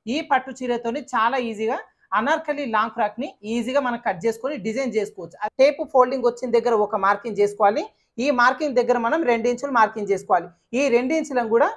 ఈ పట్టు చీరతోని చాలా ఈజీగా అనార్కలి లాంగ్ ఫ్రాక్ ని ఈజీగా మనం కట్ చేసుకొని డిజైన్ చేసుకోవచ్చు. ఆ టేప్ ఫోల్డింగ్ వచ్చిన దగ్గర ఒక మార్కింగ్ చేసుకోవాలి. ఈ మార్కింగ్ దగ్గర మనం 2 ఇంచులు మార్కింగ్ చేసుకోవాలి. ఈ 2 ఇంచులను కూడా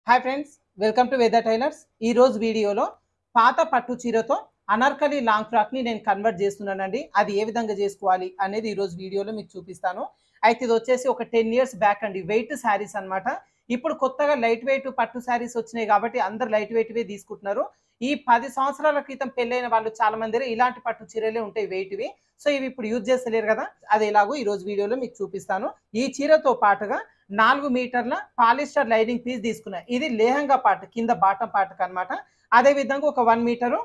hi friends, welcome to Veda tailors. ఈ రోజు వీడియోలో పాత పట్టు చీరతో అనార్కలి లాంగ్ ఫ్రాక్ ని నేను కన్వర్ట్ చేస్తున్నానండి. అది ఏ విధంగా చేసుకోవాలి అనేది ఈ రోజు వీడియోలో మీకు చూపిస్తాను. అయితే ఇది వచ్చేసి ఒక 10 ఇయర్స్ బ్యాక్ అండి, వెయిట్ శారీస్ అన్నమాట. ఇప్పుడు కొత్తగా లైట్ వెయిట్ పట్టు శారీస్ వచ్చినాయి కాబట్టి అందరు లైట్ వెయిట్వే తీసుకుంటున్నారు. ఈ 10 సంవత్సరాల క్రితం పెళ్ళైన వాళ్ళు చాలా మంది ఇలాంటి పట్టు చీరలే ఉంటాయి వెయిట్వి. సో ఇవి ఇప్పుడు యూజ్ చేస్తలేరు కదా, అది ఎలాగో ఈ రోజు వీడియోలో మీకు చూపిస్తాను. ఈ చీరతో పాటుగా 4 మీటర్ల పాలిస్టర్ లైనింగ్ పీస్ తీసుకున్నా. ఇది లేహంగా పార్ట్ కింద బాటం పార్ట్కి అనమాట. అదే విధంగా ఒక 1 మీటరు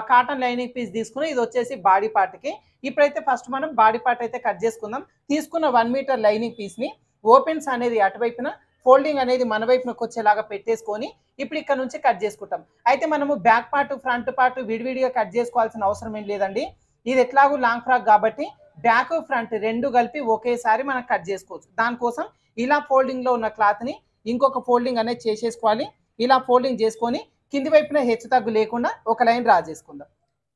కాటన్ లైనింగ్ పీస్ తీసుకుని ఇది వచ్చేసి బాడీ పార్ట్కి. ఇప్పుడైతే ఫస్ట్ మనం బాడీ పార్ట్ అయితే కట్ చేసుకుందాం. తీసుకున్న 1 మీటర్ లైనింగ్ పీస్ని ఓపెన్స్ అనేది అటువైపున, ఫోల్డింగ్ అనేది మన వైపునకు వచ్చేలాగా పెట్టేసుకొని ఇప్పుడు ఇక్కడ నుంచి కట్ చేసుకుంటాం. అయితే మనము బ్యాక్ పార్ట్ ఫ్రంట్ పార్ట్ విడివిడిగా కట్ చేసుకోవాల్సిన అవసరం ఏం లేదండి. ఇది ఎట్లాగూ లాంగ్ ఫ్రాక్ కాబట్టి బ్యాక్ ఫ్రంట్ రెండు కలిపి ఒకేసారి మనం కట్ చేసుకోవచ్చు. దానికోసం ఇలా ఫోల్డింగ్లో ఉన్న క్లాత్ని ఇంకొక ఫోల్డింగ్ అనేది చేసేసుకోవాలి. ఇలా ఫోల్డింగ్ చేసుకొని కింది వైపున హెచ్చు తగ్గు లేకుండా ఒక లైన్ డ్రా చేసుకుందాం.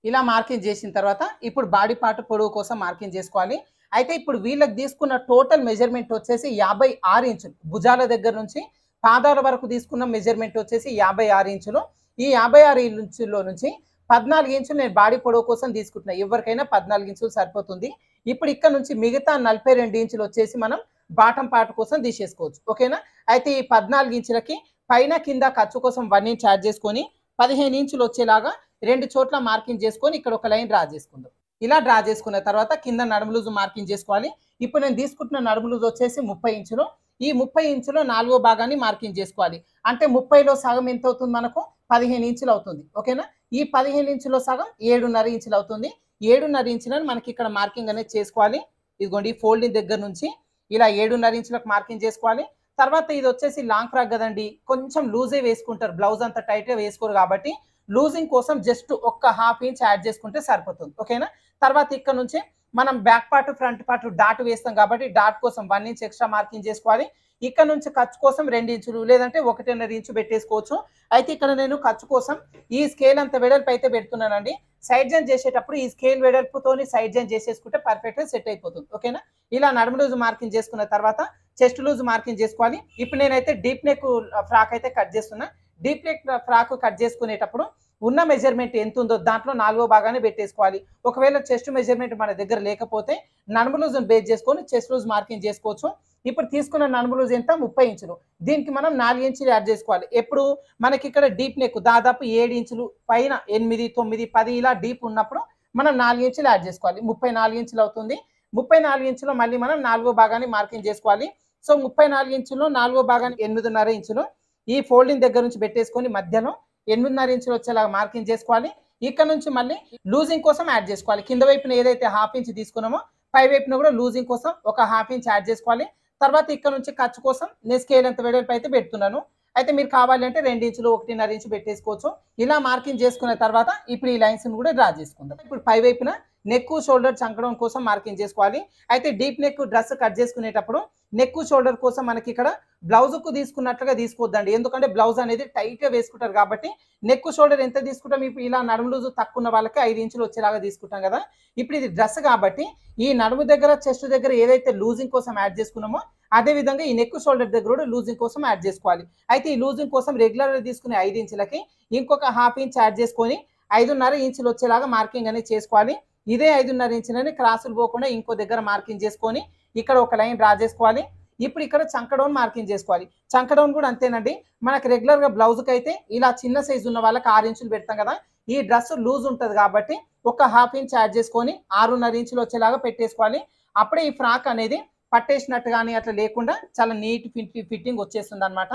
ఇలా మార్కింగ్ చేసిన తర్వాత ఇప్పుడు బాడీ పార్ట్ పొడవు కోసం మార్కింగ్ చేసుకోవాలి. అయితే ఇప్పుడు వీళ్ళకి తీసుకున్న టోటల్ మెజర్మెంట్ వచ్చేసి 56 ఇంచులు. భుజాల దగ్గర నుంచి పాదాల వరకు తీసుకున్న మెజర్మెంట్ వచ్చేసి 56 ఇంచులు. ఈ 56 ఇంచుల్లో నుంచి 14 ఇంచులు నేను బాడీ పొడవు కోసం తీసుకుంటున్నా. ఎవరికైనా 14 ఇంచులు సరిపోతుంది. ఇప్పుడు ఇక్కడ నుంచి మిగతా 42 ఇంచులు వచ్చేసి మనం బాటం పార్ట్ కోసం తీసేసుకోవచ్చు. ఓకేనా? అయితే ఈ 14 ఇంచులకి పైన కింద ఖర్చు కోసం 1 ఇంచ్ యాడ్ చేసుకొని 15 ఇంచులు వచ్చేలాగా 2 చోట్ల మార్కింగ్ చేసుకొని ఇక్కడ ఒక లైన్ డ్రా చేసుకుందాం. ఇలా డ్రా చేసుకున్న తర్వాత కింద నడుము లూజు మార్కింగ్ చేసుకోవాలి. ఇప్పుడు నేను తీసుకుంటున్న నడుము లూజు వచ్చేసి 30 ఇంచులు. ఈ 30 ఇంచులో 4వ భాగాన్ని మార్కింగ్ చేసుకోవాలి. అంటే 30లో సగం ఎంత అవుతుంది? మనకు 15 ఇంచులు అవుతుంది. ఓకేనా? ఈ 15 ఇంచులో సగం 7.5 ఇంచులు అవుతుంది. 7.5 ఇంచులను మనకి ఇక్కడ మార్కింగ్ అనేది చేసుకోవాలి. ఇదిగోండి, ఫోల్డింగ్ దగ్గర నుంచి ఇలా 7.5 ఇంచులకు మార్కింగ్ చేసుకోవాలి. తర్వాత ఇది వచ్చేసి లాంగ్ ఫ్రాక్ కదండి, కొంచెం లూజే వేసుకుంటారు, బ్లౌజ్ అంత టైట్గా వేసుకోరు కాబట్టి లూజింగ్ కోసం జస్ట్ ఒక్క ½ ఇంచ్ యాడ్ చేసుకుంటే సరిపోతుంది. ఓకేనా? తర్వాత ఇక్కడ నుంచి మనం back part front part dot వేస్తాం కాబట్టి డాట్ కోసం 1 ఇంచ్ ఎక్స్ట్రా మార్కింగ్ చేసుకోవాలి. ఇక్కడ నుంచి ఖర్చు కోసం 2 ఇంచులు లేదంటే 1.5 ఇంచు పెట్టేసుకోవచ్చు. అయితే ఇక్కడ నేను ఖర్చు కోసం ఈ స్కేల్ అంత వెడల్పు అయితే పెడుతున్నానండి. సైడ్ జాయిన్ చేసేటప్పుడు ఈ స్కేల్ వెడల్పుతోని సైడ్ జాయిన్ చేసేసుకుంటే పర్ఫెక్ట్గా సెట్ అయిపోతుంది. ఓకేనా? ఇలా నడుము లూజు మార్కింగ్ చేసుకున్న తర్వాత చెస్ట్ లూజ్ మార్కింగ్ చేసుకోవాలి. ఇప్పుడు నేనైతే డీప్ నెక్ ఫ్రాక్ అయితే కట్ చేస్తున్నా. డీప్ నెక్ ఫ్రాక్ కట్ చేసుకునేటప్పుడు ఉన్న మెజర్మెంట్ ఎంత ఉందో దాంట్లో 4వ భాగాన్ని పెట్టేసుకోవాలి. ఒకవేళ చెస్ట్ మెజర్మెంట్ మన దగ్గర లేకపోతే నడుము లూజ్ని బేస్ చేసుకొని చెస్ట్ లూజ్ మార్కింగ్ చేసుకోవచ్చు. ఇప్పుడు తీసుకున్న నడుము లూజ్ ఎంత? 30 ఇంచులు. దీనికి మనం 4 ఇంచులు యాడ్ చేసుకోవాలి. ఎప్పుడు మనకి ఇక్కడ డీప్ నెక్ దాదాపు 7 ఇంచులు పైన 8, 9, 10 ఇలా డీప్ ఉన్నప్పుడు మనం 4 ఇంచులు యాడ్ చేసుకోవాలి. 34 ఇంచులు అవుతుంది. 34 ఇంచులో మళ్ళీ మనం 4వ భాగాన్ని మార్కింగ్ చేసుకోవాలి. సో 34 ఇంచుల్లో 4వ భాగాన్ని 8.5 ఇంచులు ఈ ఫోల్డింగ్ దగ్గర నుంచి పెట్టేసుకొని మధ్యలో 8.5 ఇంచులు వచ్చేలాగా మార్కింగ్ చేసుకోవాలి. ఇక్కడ నుంచి మళ్ళీ లూజింగ్ కోసం యాడ్ చేసుకోవాలి. కింద వైపున ఏదైతే ½ ఇంచ్ తీసుకున్నామో పై వైపున కూడా లూజింగ్ కోసం ఒక ½ ఇంచ్ యాడ్ చేసుకోవాలి. తర్వాత ఇక్కడ నుంచి ఖర్చు కోసం నేను స్కేల్ ఎంత వెడల్పు అయితే పెడుతున్నాను. అయితే మీరు కావాలంటే 2 ఇంచులు 1.5 ఇంచు పెట్టేసుకోవచ్చు. ఇలా మార్కింగ్ చేసుకున్న తర్వాత ఇప్పుడు ఈ లైన్స్ కూడా డ్రా చేసుకుందాం. ఇప్పుడు పై వైపున నెక్ షోల్డర్ చంకడం కోసం మార్కింగ్ చేసుకోవాలి. అయితే డీప్ నెక్ డ్రెస్ కట్ చేసుకునేటప్పుడు నెక్ షోల్డర్ కోసం మనకి ఇక్కడ బ్లౌజ్కు తీసుకున్నట్లుగా తీసుకోవద్దండి. ఎందుకంటే బ్లౌజ్ అనేది టైట్గా వేసుకుంటారు కాబట్టి నెక్ షోల్డర్ ఎంత తీసుకుంటాం? ఇప్పుడు ఇలా నడుము లూజు తక్కువ ఉన్న వాళ్ళకి 5 ఇంచులు వచ్చేలాగా తీసుకుంటాం కదా. ఇప్పుడు ఇది డ్రెస్ కాబట్టి ఈ నడుము దగ్గర చెస్ట్ దగ్గర ఏదైతే లూజింగ్ కోసం యాడ్ చేసుకున్నామో అదే విధంగా ఈ నెక్ షోల్డర్ దగ్గర కూడా లూజింగ్ కోసం యాడ్ చేసుకోవాలి. అయితే ఈ లూజింగ్ కోసం రెగ్యులర్గా తీసుకునే 5 ఇంచులకి ఇంకొక ½ ఇంచ్ యాడ్ చేసుకొని 5.5 ఇంచులు వచ్చేలాగా మార్కింగ్ అనేది చేసుకోవాలి. ఇదే 5.5 ఇంచులని క్రాసులు పోకుండా ఇంకో దగ్గర మార్కింగ్ చేసుకొని ఇక్కడ ఒక లైన్ డ్రా చేసుకోవాలి. ఇప్పుడు ఇక్కడ చంకడౌన్ మార్కింగ్ చేసుకోవాలి. చంకడౌన్ కూడా అంతేనండి. మనకు రెగ్యులర్గా బ్లౌజ్కి అయితే ఇలా చిన్న సైజు ఉన్న వాళ్ళకి 6 ఇంచులు పెడతాం కదా. ఈ డ్రెస్ లూజ్ ఉంటుంది కాబట్టి ఒక ½ ఇంచ్ యాడ్ చేసుకొని 6.5 ఇంచులు వచ్చేలాగా పెట్టేసుకోవాలి. అప్పుడే ఈ ఫ్రాక్ అనేది పట్టేసినట్టు కానీ అట్లా లేకుండా చాలా నీట్ ఫిట్టింగ్ వచ్చేస్తుంది అనమాట.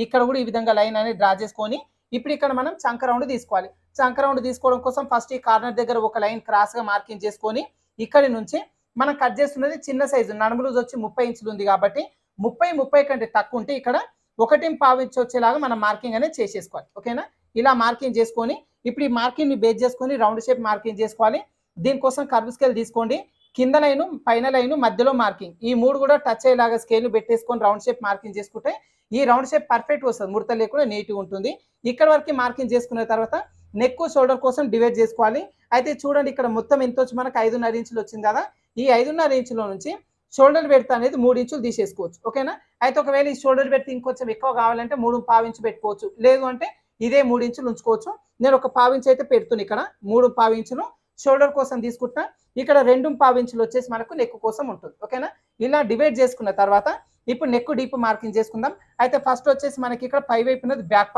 ఇక్కడ కూడా ఈ విధంగా లైన్ అనేది డ్రా చేసుకొని ఇప్పుడు ఇక్కడ మనం చంక రౌండ్ తీసుకోవాలి. చంక రౌండ్ తీసుకోవడం కోసం ఫస్ట్ ఈ కార్నర్ దగ్గర ఒక లైన్ క్రాస్గా మార్కింగ్ చేసుకొని ఇక్కడి నుంచి మనం కట్ చేస్తున్నది చిన్న సైజు నడుము లూజ్ వచ్చి 30 ఇంచులు ఉంది కాబట్టి 30 కంటే తక్కువ ఉంటే ఇక్కడ 1.5 ఇంచ్ వచ్చేలాగా మనం మార్కింగ్ అనేది చేసేసుకోవాలి. ఓకేనా? ఇలా మార్కింగ్ చేసుకొని ఇప్పుడు ఈ మార్కింగ్ని బేస్ చేసుకొని రౌండ్ షేప్ మార్కింగ్ చేసుకోవాలి. దీనికోసం కర్వ్ స్కేల్ తీసుకోండి. కింద లైను పైన లైను మధ్యలో మార్కింగ్ ఈ మూడు కూడా టచ్ అయ్యేలాగా స్కేల్ పెట్టేసుకొని రౌండ్ షేప్ మార్కింగ్ చేసుకుంటే ఈ రౌండ్ షేప్ పర్ఫెక్ట్ వస్తుంది, ముడత లేకుండా నీట్గా ఉంటుంది. ఇక్కడ వరకు మార్కింగ్ చేసుకున్న తర్వాత నెక్ షోల్డర్ కోసం డివైడ్ చేసుకోవాలి. అయితే చూడండి ఇక్కడ మొత్తం ఎంత వచ్చి మనకు 5.5 ఇంచులు వచ్చింది కదా. ఈ 5.5 ఇంచుల నుంచి షోల్డర్ బెడ్త్ అనేది 3 ఇంచులు తీసేసుకోవచ్చు. ఓకేనా. అయితే ఒకవేళ ఈ షోల్డర్ బెడ్త్ ఇంకొంచెం ఎక్కువ కావాలంటే 3.5 ఇంచు పెట్టుకోవచ్చు, లేదు అంటే ఇదే 3 ఇంచులు ఉంచుకోవచ్చు. నేను ఒక 1/2 ఇంచు అయితే పెడుతున్నా, ఇక్కడ 3.5 ఇంచులు షోల్డర్ కోసం తీసుకుంటా. ఇక్కడ 2.5 ఇంచులు వచ్చేసి మనకు నెక్ కోసం ఉంటుంది. ఓకేనా. ఇలా డివైడ్ చేసుకున్న తర్వాత ఇప్పుడు నెక్ డీప్ మార్కింగ్ చేసుకుందాం. అయితే ఫస్ట్ వచ్చేసి మనకి ఇక్కడ పై వైపు ఉన్నది back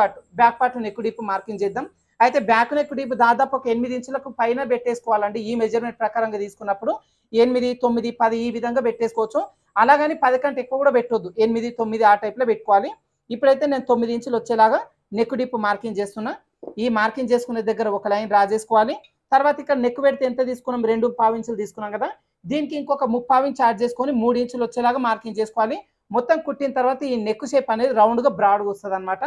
part neck deep marking చేద్దాం. అయితే బ్యాక్ నెక్ డీప్ దాదాపు ఒక 8 ఇంచులకు పైన పెట్టేసుకోవాలండి. ఈ మెజర్మెంట్ ప్రకారంగా తీసుకున్నప్పుడు 8, 9, 10 ఈ విధంగా పెట్టేసుకోవచ్చు. అలాగని 10 కంటే ఎక్కువ కూడా పెట్టొద్దు, 8, 9 ఆ టైప్లో పెట్టుకోవాలి. ఇప్పుడైతే నేను 9 ఇంచులు వచ్చేలాగా నెక్ డీప్ మార్కింగ్ చేస్తున్నా. ఈ మార్కింగ్ చేసుకునే దగ్గర ఒక లైన్ డ్రా చేసుకోవాలి. తర్వాత ఇక్కడ నెక్ పెడితే ఎంత తీసుకున్నాం, 2.5 ఇంచులు తీసుకున్నాం కదా. దీనికి ఇంకొక 3.5 ఇంచు యాడ్ చేసుకొని 3 ఇంచులు వచ్చేలాగా మార్కింగ్ చేసుకోవాలి. మొత్తం కుట్టిన తర్వాత ఈ నెక్ షేప్ అనేది రౌండ్గా బ్రాడ్గా వస్తుంది అనమాట.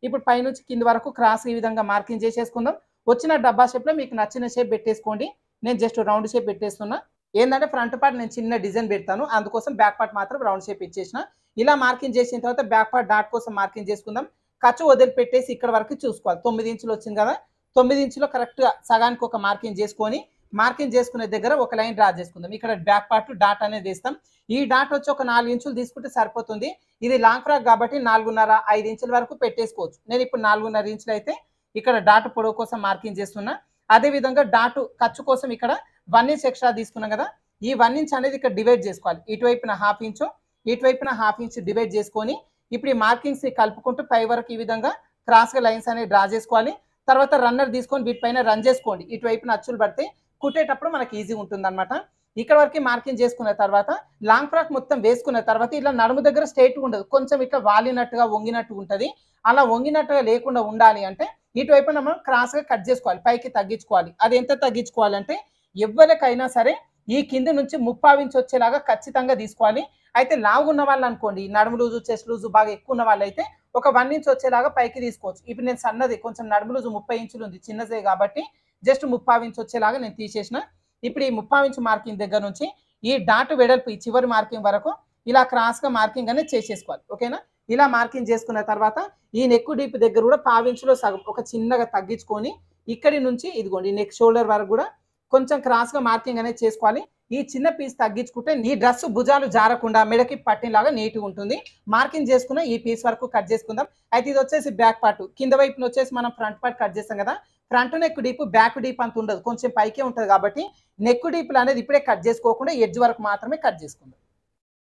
ఇప్పుడు పైనుంచి కింది వరకు క్రాస్ ఈ విధంగా మార్కింగ్ చేసేసుకుందాం. వచ్చిన డబ్బా షేప్లో మీకు నచ్చిన షేప్ పెట్టేసుకోండి. నేను జస్ట్ రౌండ్ షేప్ పెట్టేస్తున్నా. ఏంటంటే ఫ్రంట్ పార్ట్ నేను చిన్న డిజైన్ పెడతాను, అందుకోసం బ్యాక్ పార్ట్ మాత్రం రౌండ్ షేప్ ఇచ్చేసిన. ఇలా మార్కింగ్ చేసిన తర్వాత బ్యాక్ పార్ట్ డాట్ కోసం మార్కింగ్ చేసుకుందాం. ఖర్చు వదిలిపెట్టేసి ఇక్కడ వరకు చూసుకోవాలి. 9 ఇంచులు వచ్చింది కదా, 9 ఇంచులో కరెక్ట్గా సగానికి ఒక మార్కింగ్ చేసుకొని మార్కింగ్ చేసుకునే దగ్గర ఒక లైన్ డ్రా చేసుకుందాం. ఇక్కడ బ్యాక్ పార్ట్ డాట్ అనేది వేస్తాం. ఈ డాట్ వచ్చి ఒక 4 ఇంచులు తీసుకుంటే సరిపోతుంది. ఇది లాంగ్ ఫ్రాక్ కాబట్టి 4.5, 5 ఇంచుల వరకు పెట్టేసుకోవచ్చు. నేను ఇప్పుడు 4.5 ఇంచులు అయితే ఇక్కడ డాట్ పొడవు కోసం మార్కింగ్ చేస్తున్నా. అదేవిధంగా డాట్ ఖర్చు కోసం ఇక్కడ 1 ఇంచ్ ఎక్స్ట్రా తీసుకున్నాం కదా, ఈ 1 ఇంచ్ అనేది ఇక్కడ డివైడ్ చేసుకోవాలి. ఇటువైపున 1/2 ఇంచు, ఇటువైపున 1/2 ఇంచ్ డివైడ్ చేసుకొని ఇప్పుడు ఈ మార్కింగ్స్ కలుపుకుంటూ పై వరకు ఈ విధంగా క్రాస్గా లైన్స్ అనేది డ్రా చేసుకోవాలి. తర్వాత రన్నర్ తీసుకొని వీటిపైన రన్ చేసుకోండి. ఇటువైపున అచ్చులు పడితే కుట్టేటప్పుడు మనకి ఈజీగా ఉంటుంది అనమాట. ఇక్కడ వరకు మార్కింగ్ చేసుకున్న తర్వాత లాంగ్ ఫ్రాక్ మొత్తం వేసుకున్న తర్వాత ఇలా నడుము దగ్గర స్ట్రైట్గా ఉండదు, కొంచెం ఇట్లా వాలినట్టుగా వంగినట్టుగా ఉంటుంది. అలా వంగినట్టుగా లేకుండా ఉండాలి అంటే ఇటువైపున మనం క్రాస్గా కట్ చేసుకోవాలి, పైకి తగ్గించుకోవాలి. అది ఎంత తగ్గించుకోవాలంటే ఎవరికైనా సరే ఈ కింది నుంచి 3.5 ఇంచ్ వచ్చేలాగా ఖచ్చితంగా తీసుకోవాలి. అయితే లావు ఉన్న వాళ్ళు అనుకోండి, నడుము లూజు చెస్ట్ లూజు బాగా ఎక్కువ ఉన్న వాళ్ళు అయితే ఒక 1 ఇంచ్ వచ్చేలాగా పైకి తీసుకోవచ్చు. ఇప్పుడు నేను సన్నది కొంచెం నడుము లూజు 30 ఇంచులు ఉంది, చిన్నదే కాబట్టి జస్ట్ 3.5 ఇంచ్ వచ్చేలాగా నేను తీసేసిన. ఇప్పుడు ఈ 3.5 ఇంచ్ మార్కింగ్ దగ్గర నుంచి ఈ డాట్ వెడల్పు ఈ చివరి మార్కింగ్ వరకు ఇలా క్రాస్గా మార్కింగ్ అనేది చేసేసుకోవాలి. ఓకేనా. ఇలా మార్కింగ్ చేసుకున్న తర్వాత ఈ నెక్ డీప్ దగ్గర కూడా 1/2 ఇంచులో సగం ఒక చిన్నగా తగ్గించుకొని ఇక్కడి నుంచి ఇదిగోండి నెక్ షోల్డర్ వరకు కూడా కొంచెం క్రాస్గా మార్కింగ్ అనేది చేసుకోవాలి. ఈ చిన్న పీస్ తగ్గించుకుంటే ఈ డ్రెస్ భుజాలు జారకుండా మెడకి పట్టినలాగా నీట్గా ఉంటుంది. మార్కింగ్ చేసుకున్న ఈ పీస్ వరకు కట్ చేసుకుందాం. అయితే ఇది వచ్చేసి బ్యాక్ పార్ట్, కింద వైపున వచ్చేసి మనం ఫ్రంట్ పార్ట్ కట్ చేస్తాం కదా. Front neck deep back deep అంత ఉండదు, కొంచెం పైకే ఉంటుంది కాబట్టి నెక్ డీప్లు అనేది ఇప్పుడే కట్ చేసుకోకుండా ఎడ్జ్ వరకు మాత్రమే కట్ చేసుకుందాం.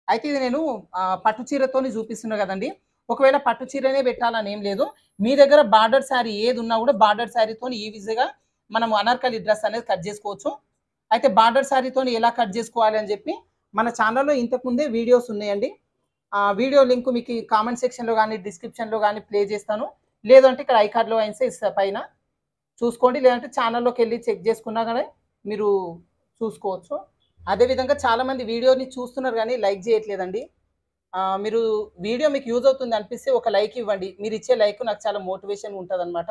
అయితే ఇది నేను పట్టు చీరతోని చూపిస్తున్నా కదండి. ఒకవేళ పట్టు చీరనే పెట్టాలని ఏం లేదు, మీ దగ్గర బార్డర్ శారీ ఏది ఉన్నా కూడా బార్డర్ శారీతో ఈజీగా మనం అనార్కలి డ్రెస్ అనేది కట్ చేసుకోవచ్చు. అయితే బార్డర్ శారీతో ఎలా కట్ చేసుకోవాలి అని చెప్పి మన ఛానల్లో ఇంతకుముందే వీడియోస్ ఉన్నాయండి. వీడియో లింక్ మీకు కామెంట్ సెక్షన్లో కానీ డిస్క్రిప్షన్లో కానీ ప్లే చేస్తాను, లేదంటే ఇక్కడ ఐకార్డ్లో అయినా ఇస్తా, పైన చూసుకోండి. లేదంటే ఛానల్లోకి వెళ్ళి చెక్ చేసుకున్నా కానీ మీరు చూసుకోవచ్చు. అదేవిధంగా చాలామంది వీడియోని చూస్తున్నారు కానీ లైక్ చేయట్లేదండి. మీరు వీడియో మీకు యూజ్ అవుతుంది అనిపిస్తే ఒక లైక్ ఇవ్వండి. మీరు ఇచ్చే లైక్ నాకు చాలా మోటివేషన్ ఉంటుంది అనమాట.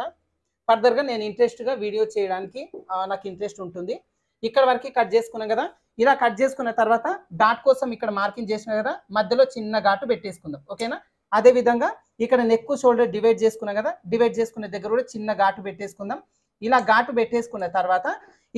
ఫర్దర్గా నేను ఇంట్రెస్ట్గా వీడియో చేయడానికి నాకు ఇంట్రెస్ట్ ఉంటుంది. ఇక్కడ వరకు కట్ చేసుకున్నాం కదా. ఇలా కట్ చేసుకున్న తర్వాత డాట్ కోసం ఇక్కడ మార్కింగ్ చేసిన కదా, మధ్యలో చిన్న ఘాటు పెట్టేసుకుందాం. ఓకేనా. అదేవిధంగా ఇక్కడ నెక్ షోల్డర్ డివైడ్ చేసుకున్నాం కదా, డివైడ్ చేసుకునే దగ్గర కూడా చిన్న ఘాటు పెట్టేసుకుందాం. ఇలా ఘాటు పెట్టేసుకున్న తర్వాత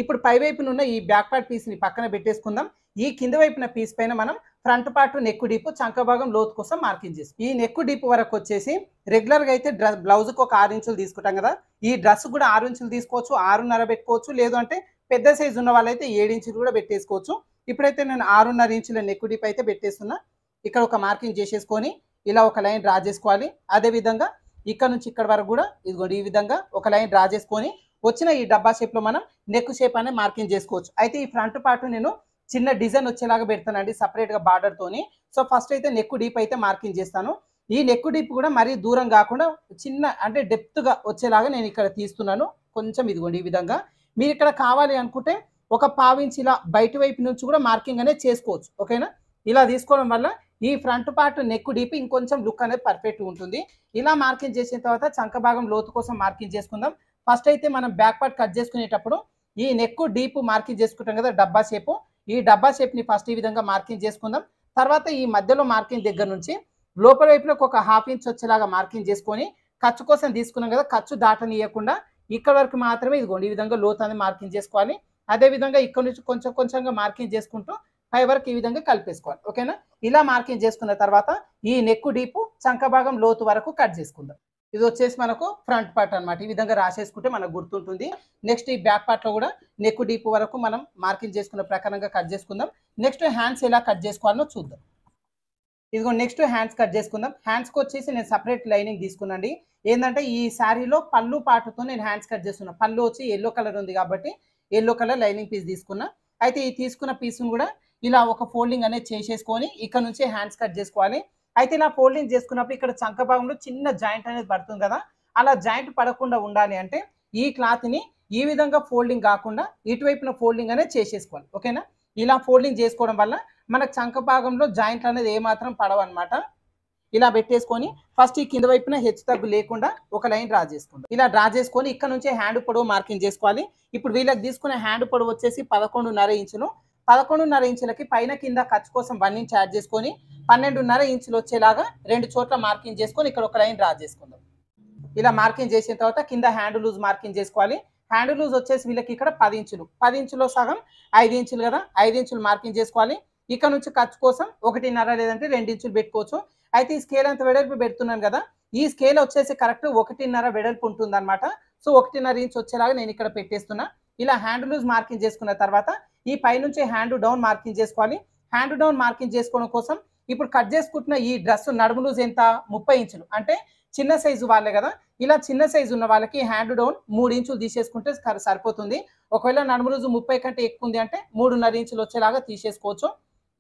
ఇప్పుడు పై వైపున ఉన్న ఈ బ్యాక్ పార్ట్ పీస్ని పక్కన పెట్టేసుకుందాం. ఈ కింద వైపున పీస్ పైన మనం ఫ్రంట్ పార్ట్ నెక్ డీప్ చంక భాగం లోతు కోసం మార్కింగ్ చేస్తాం. ఈ నెక్ డీప్ వరకు వచ్చేసి రెగ్యులర్గా అయితే బ్లౌజ్కి ఒక 6 ఇంచులు తీసుకుంటాం కదా, ఈ డ్రెస్ కూడా 6 ఇంచులు తీసుకోవచ్చు, 6.5 పెట్టుకోవచ్చు, లేదు అంటే పెద్ద సైజు ఉన్న వాళ్ళైతే 7 ఇంచులు కూడా పెట్టేసుకోవచ్చు. ఇప్పుడైతే నేను 6.5 ఇంచుల నెక్ డీప్ అయితే పెట్టేస్తున్నా. ఇక్కడ ఒక మార్కింగ్ చేసేసుకొని ఇలా ఒక లైన్ డ్రా చేసుకోవాలి. అదేవిధంగా ఇక్కడ నుంచి ఇక్కడ వరకు కూడా ఇదిగోండి ఈ విధంగా ఒక లైన్ డ్రా చేసుకొని వచ్చిన ఈ డబ్బా షేప్లో మనం నెక్ షేప్ అనేది మార్కింగ్ చేసుకోవచ్చు. అయితే ఈ ఫ్రంట్ పార్ట్ నేను చిన్న డిజైన్ వచ్చేలాగా పెడతానండి సపరేట్గా బార్డర్తోని. సో ఫస్ట్ అయితే నెక్ డీప్ అయితే మార్కింగ్ చేస్తాను. ఈ నెక్ డీప్ కూడా మరీ దూరం కాకుండా చిన్న అంటే డెప్త్గా వచ్చేలాగా నేను ఇక్కడ తీస్తున్నాను. కొంచెం ఇదిగోండి ఈ విధంగా. మీరు ఇక్కడ కావాలి అనుకుంటే ఒక 1/2 ఇంచ్ ఇలా బయట వైపు నుంచి కూడా మార్కింగ్ అనేది చేసుకోవచ్చు. ఓకేనా. ఇలా తీసుకోవడం వల్ల ఈ ఫ్రంట్ పార్ట్ నెక్ డీప్ ఇంకొంచెం లుక్ అనేది పర్ఫెక్ట్గా ఉంటుంది. ఇలా మార్కింగ్ చేసిన తర్వాత చంక భాగం లోతు కోసం మార్కింగ్ చేసుకుందాం. ఫస్ట్ అయితే మనం బ్యాక్ పార్ట్ కట్ చేసుకునేటప్పుడు ఈ నెక్ డీప్ మార్కింగ్ చేసుకుంటాం కదా డబ్బా షేపు, ఈ డబ్బా షేప్ని ఫస్ట్ ఈ విధంగా మార్కింగ్ చేసుకుందాం. తర్వాత ఈ మధ్యలో మార్కింగ్ దగ్గర నుంచి లోపల వైపులోకి ఒక 1/2 ఇంచ్ వచ్చేలాగా మార్కింగ్ చేసుకొని ఖర్చు కోసం తీసుకున్నాం కదా, ఖర్చు దాటనీయకుండా ఇక్కడ వరకు మాత్రమే ఇదిగోండి ఈ విధంగా లోతు అనేది మార్కింగ్ చేసుకోవాలి. అదేవిధంగా ఇక్కడ నుంచి కొంచెం కొంచెంగా మార్కింగ్ చేసుకుంటూ పై వరకు ఈ విధంగా కలిపేసుకోవాలి. ఓకేనా? ఇలా మార్కింగ్ చేసుకున్న తర్వాత ఈ నెక్ డీపు చంక భాగం లోతు వరకు కట్ చేసుకుందాం. ఇది వచ్చేసి మనకు ఫ్రంట్ పార్ట్ అనమాట. ఈ విధంగా రాసేసుకుంటే మనకు గుర్తుంటుంది. నెక్స్ట్ ఈ బ్యాక్ పార్ట్లో కూడా నెక్ డీపు వరకు మనం మార్కింగ్ చేసుకున్న ప్రకారంగా కట్ చేసుకుందాం. నెక్స్ట్ హ్యాండ్స్ ఎలా కట్ చేసుకోవాలో చూద్దాం. ఇదిగో నెక్స్ట్ హ్యాండ్స్ కట్ చేసుకుందాం. హ్యాండ్స్కి వచ్చేసి నేను సపరేట్ లైనింగ్ తీసుకున్నాండి. ఏంటంటే ఈ శారీలో పళ్ళు పాటుతో నేను హ్యాండ్స్ కట్ చేస్తున్నా. పళ్ళు వచ్చి ఎల్లో కలర్ ఉంది కాబట్టి ఎల్లో కలర్ లైనింగ్ పీస్ తీసుకున్నా. అయితే ఈ తీసుకున్న పీస్ను కూడా ఇలా ఒక ఫోల్డింగ్ అనేది చేసేసుకొని ఇక్కడ నుంచి హ్యాండ్స్ కట్ చేసుకోవాలి. అయితే ఇలా ఫోల్డింగ్ చేసుకున్నప్పుడు ఇక్కడ చంక భాగంలో చిన్న జాయింట్ అనేది పడుతుంది కదా, అలా జాయింట్ పడకుండా ఉండాలి అంటే ఈ క్లాత్ని ఈ విధంగా ఫోల్డింగ్ కాకుండా ఇటువైపున ఫోల్డింగ్ అనేది చేసేసుకోవాలి. ఓకేనా? ఇలా ఫోల్డింగ్ చేసుకోవడం వల్ల మనకు చంక భాగంలో జాయింట్లు అనేది ఏమాత్రం పడవన్నమాట. ఇలా పెట్టేసుకొని ఫస్ట్ ఈ కింద వైపున హెచ్చు తగ్గు లేకుండా ఒక లైన్ డ్రా చేసుకుందాం. ఇలా డ్రా చేసుకొని ఇక్కడ నుంచి హ్యాండ్ పొడవు మార్కింగ్ చేసుకోవాలి. ఇప్పుడు వీళ్ళకి తీసుకునే హ్యాండ్ పొడవు వచ్చేసి 11.5 ఇంచులు. 11.5 ఇంచులకి పైన కింద ఖర్చు కోసం 1 ఇంచ్ యాడ్ చేసుకొని 12.5 ఇంచులు వచ్చేలాగా 2 చోట్ల మార్కింగ్ చేసుకొని ఇక్కడ ఒక లైన్ డ్రా చేసుకుందాం. ఇలా మార్కింగ్ చేసిన తర్వాత కింద హ్యాండ్ లూజ్ మార్కింగ్ చేసుకోవాలి. హ్యాండ్ లూజ్ వచ్చేసి వీళ్ళకి ఇక్కడ 10 ఇంచులు. 10 ఇంచులో సగం 5 ఇంచులు కదా, 5 ఇంచులు మార్కింగ్ చేసుకోవాలి. ఇక్కడ నుంచి ఖర్చు కోసం 1.5 లేదంటే 2 ఇంచులు పెట్టుకోవచ్చు. అయితే ఈ స్కేల్ అంత వెడల్పు పెడుతున్నాను కదా, ఈ స్కేల్ వచ్చేసి కరెక్ట్ 1.5 వెడల్పు ఉంటుంది అనమాట. సో 1.5 ఇంచ్ వచ్చేలాగా నేను ఇక్కడ పెట్టేస్తున్నా. ఇలా హ్యాండ్ లూజ్ మార్కింగ్ చేసుకున్న తర్వాత ఈ పైనుంచి హ్యాండ్ డౌన్ మార్కింగ్ చేసుకోవాలి. హ్యాండ్ డౌన్ మార్కింగ్ చేసుకోవడం కోసం ఇప్పుడు కట్ చేసుకుంటున్న ఈ డ్రెస్ నడుము లూజ్ ఎంత? 30 ఇంచులు. అంటే చిన్న సైజు వాళ్ళే కదా, ఇలా చిన్న సైజు ఉన్న వాళ్ళకి హ్యాండ్ డౌన్ 3 ఇంచులు తీసేసుకుంటే సరిపోతుంది. ఒకవేళ నడుము లూజు 30 కంటే ఎక్కువ ఉంది అంటే 3.5 ఇంచులు వచ్చేలాగా తీసేసుకోవచ్చు.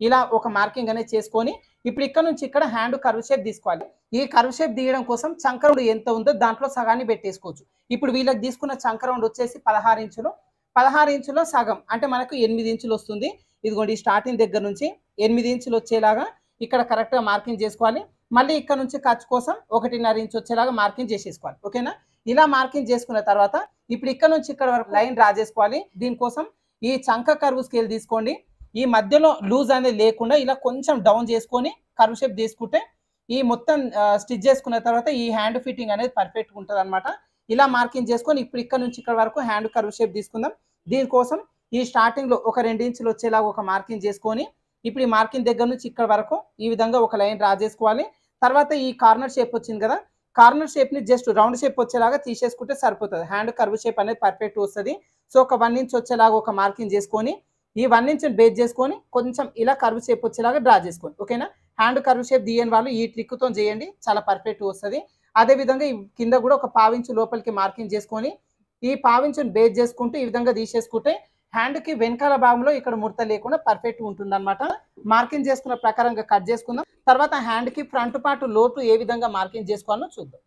ఇలా ఒక మార్కింగ్ అనేది చేసుకొని ఇప్పుడు ఇక్కడ నుంచి ఇక్కడ హ్యాండ్ కర్వ్ షేప్ తీసుకోవాలి. ఈ కర్వ్ షేప్ తీయడం కోసం చంక రౌండ్ ఎంత ఉందో దాంట్లో సగాన్ని పెట్టేసుకోవచ్చు. ఇప్పుడు వీళ్ళకి తీసుకున్న చంక రౌండ్ వచ్చేసి 16 ఇంచులు. 16 ఇంచులో సగం అంటే మనకు 8 ఇంచులు వస్తుంది. ఇదిగోండి స్టార్టింగ్ దగ్గర నుంచి 8 ఇంచులు వచ్చేలాగా ఇక్కడ కరెక్ట్గా మార్కింగ్ చేసుకోవాలి. మళ్ళీ ఇక్కడ నుంచి ఖర్చు కోసం 1.5 ఇంచు వచ్చేలాగా మార్కింగ్ చేసేసుకోవాలి. ఓకేనా? ఇలా మార్కింగ్ చేసుకున్న తర్వాత ఇప్పుడు ఇక్కడ నుంచి ఇక్కడ వరకు లైన్ డ్రా చేసుకోవాలి. దీనికోసం ఈ చంక కర్వ్ స్కేల్ తీసుకోండి. ఈ మధ్యలో లూజ్ అనేది లేకుండా ఇలా కొంచెం డౌన్ చేసుకొని కర్వ్ షేప్ తీసుకుంటే ఈ మొత్తం స్టిచ్ చేసుకున్న తర్వాత ఈ హ్యాండ్ ఫిట్టింగ్ అనేది పర్ఫెక్ట్గా ఉంటుంది అనమాట. ఇలా మార్కింగ్ చేసుకొని ఇప్పుడు ఇక్కడ నుంచి ఇక్కడ వరకు హ్యాండ్ కర్వ్ షేప్ తీసుకుందాం. దీనికోసం ఈ స్టార్టింగ్లో ఒక 2 ఇంచులు వచ్చేలాగా ఒక మార్కింగ్ చేసుకొని ఇప్పుడు ఈ మార్కింగ్ దగ్గర నుంచి ఇక్కడ వరకు ఈ విధంగా ఒక లైన్ డ్రా చేసుకోవాలి. తర్వాత ఈ కార్నర్ షేప్ వచ్చింది కదా, కార్నర్ షేప్ని జస్ట్ రౌండ్ షేప్ వచ్చేలాగా తీసేసుకుంటే సరిపోతుంది. హ్యాండ్ కర్వ్ షేప్ అనేది పర్ఫెక్ట్ వస్తుంది. సో ఒక 1 ఇంచ్ వచ్చేలాగా ఒక మార్కింగ్ చేసుకొని ఈ 1 ఇంచ్ బేస్ చేసుకొని కొంచెం ఇలా కర్వ్ షేప్ వచ్చేలాగా డ్రా చేసుకోండి. ఓకేనా? హ్యాండ్ కర్వ్ షేప్ తీయని వాళ్ళు ఈ ట్రిక్తో చేయండి, చాలా పర్ఫెక్ట్ వస్తుంది. అదేవిధంగా ఈ కింద కూడా ఒక 1/4 ఇంచు లోపలికి మార్కింగ్ చేసుకొని ఈ 1/4 ఇంచుని బేస్ చేసుకుంటూ ఈ విధంగా తీసేసుకుంటే హ్యాండ్కి వెనకాల భాగంలో ఇక్కడ ముడత లేకుండా పర్ఫెక్ట్ ఉంటుంది అనమాట. మార్కింగ్ చేసుకున్న ప్రకారంగా కట్ చేసుకుందాం. తర్వాత హ్యాండ్కి ఫ్రంట్ పార్ట్ లోతు ఏ విధంగా మార్కింగ్ చేసుకోవాలో చూద్దాం.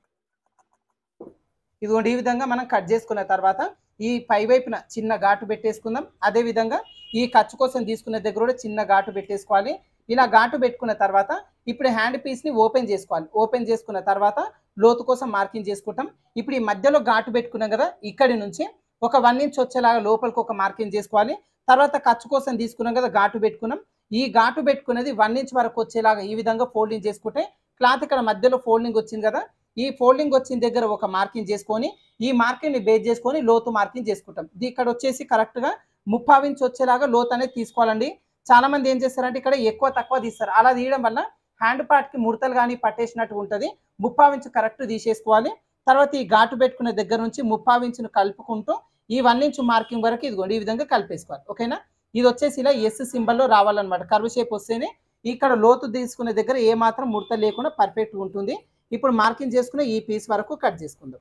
ఇదిగోండి ఈ విధంగా మనం కట్ చేసుకున్న తర్వాత ఈ పై వైపున చిన్న ఘాటు పెట్టేసుకుందాం. అదేవిధంగా ఈ ఖర్చు కోసం తీసుకునే దగ్గర కూడా చిన్న ఘాటు పెట్టేసుకోవాలి. ఇలా ఘాటు పెట్టుకున్న తర్వాత ఇప్పుడు హ్యాండ్ పీస్ని ఓపెన్ చేసుకోవాలి. ఓపెన్ చేసుకున్న తర్వాత లోతు కోసం మార్కింగ్ చేసుకుంటాం. ఇప్పుడు ఈ మధ్యలో ఘాటు పెట్టుకున్నాం కదా, ఇక్కడి నుంచి ఒక 1 ఇంచ్ వచ్చేలాగా లోపలికి ఒక మార్కింగ్ చేసుకోవాలి. తర్వాత ఖర్చు కోసం తీసుకున్నాం కదా, ఘాటు పెట్టుకున్నాం. ఈ ఘాటు పెట్టుకునేది 1 ఇంచ్ వరకు వచ్చేలాగా ఈ విధంగా ఫోల్డింగ్ చేసుకుంటే క్లాత్ ఇక్కడ మధ్యలో ఫోల్డింగ్ వచ్చింది కదా, ఈ ఫోల్డింగ్ వచ్చిన దగ్గర ఒక మార్కింగ్ చేసుకొని ఈ మార్కింగ్ని బేస్ చేసుకొని లోతు మార్కింగ్ చేసుకుంటాం. ఇక్కడ వచ్చేసి కరెక్ట్గా 3/4 ఇంచ్ వచ్చేలాగా లోతు అనేది తీసుకోవాలండి. చాలా మంది ఏం చేస్తారంటే ఇక్కడ ఎక్కువ తక్కువ తీస్తారు. అలా తీయడం వల్ల హ్యాండ్ పార్ట్కి ముడతలు కానీ పట్టేసినట్టు ఉంటుంది. 3/4 ఇంచ్ కరెక్ట్ తీసేసుకోవాలి. తర్వాత ఈ ఘాటు పెట్టుకునే దగ్గర నుంచి 3/4 ఇంచును కలుపుకుంటూ ఈ 1 ఇంచ్ మార్కింగ్ వరకు ఇదిగోండి ఈ విధంగా కలిపేసుకోవాలి. ఓకేనా? ఇది వచ్చేసి ఇలా ఎస్ సింబల్లో రావాలన్నమాట. కర్వ్ షేప్ వస్తేనే ఇక్కడ లోతు తీసుకునే దగ్గర ఏ మాత్రం ముడత లేకుండా పర్ఫెక్ట్గా ఉంటుంది. ఇప్పుడు మార్కింగ్ చేసుకునే ఈ పీస్ వరకు కట్ చేసుకుందాం.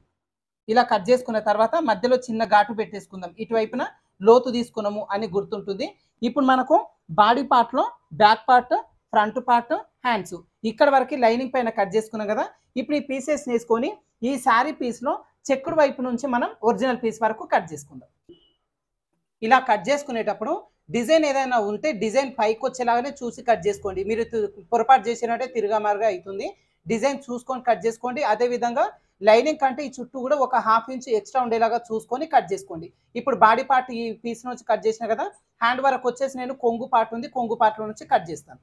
ఇలా కట్ చేసుకున్న తర్వాత మధ్యలో చిన్న ఘాటు పెట్టేసుకుందాం. ఇటువైపున లోతు తీసుకున్నాము అని గుర్తుంటుంది. ఇప్పుడు మనకు బాడీ పార్ట్లో back part, front part, hands ఇక్కడ వరకు లైనింగ్ పైన కట్ చేసుకున్నాం కదా. ఇప్పుడు ఈ పీసెస్ వేసుకొని ఈ శారీ పీస్లో చెక్కుడు వైపు నుంచి మనం ఒరిజినల్ పీస్ వరకు కట్ చేసుకుందాం. ఇలా కట్ చేసుకునేటప్పుడు డిజైన్ ఏదైనా ఉంటే డిజైన్ పైకి వచ్చేలాగానే చూసి కట్ చేసుకోండి. మీరు పొరపాటు చేసినట్టే తిరగమారుగా అవుతుంది. డిజైన్ చూసుకొని కట్ చేసుకోండి. అదేవిధంగా లైనింగ్ కంటే ఈ చుట్టూ కూడా ఒక ½ ఇంచ్ ఎక్స్ట్రా ఉండేలాగా చూసుకొని కట్ చేసుకోండి. ఇప్పుడు బాడీ పార్ట్ ఈ పీస్ నుంచి కట్ చేసిన కదా, హ్యాండ్ వరకు వచ్చేసి నేను కొంగు పార్ట్ ఉంది, కొంగు పార్ట్లో నుంచి కట్ చేస్తాను.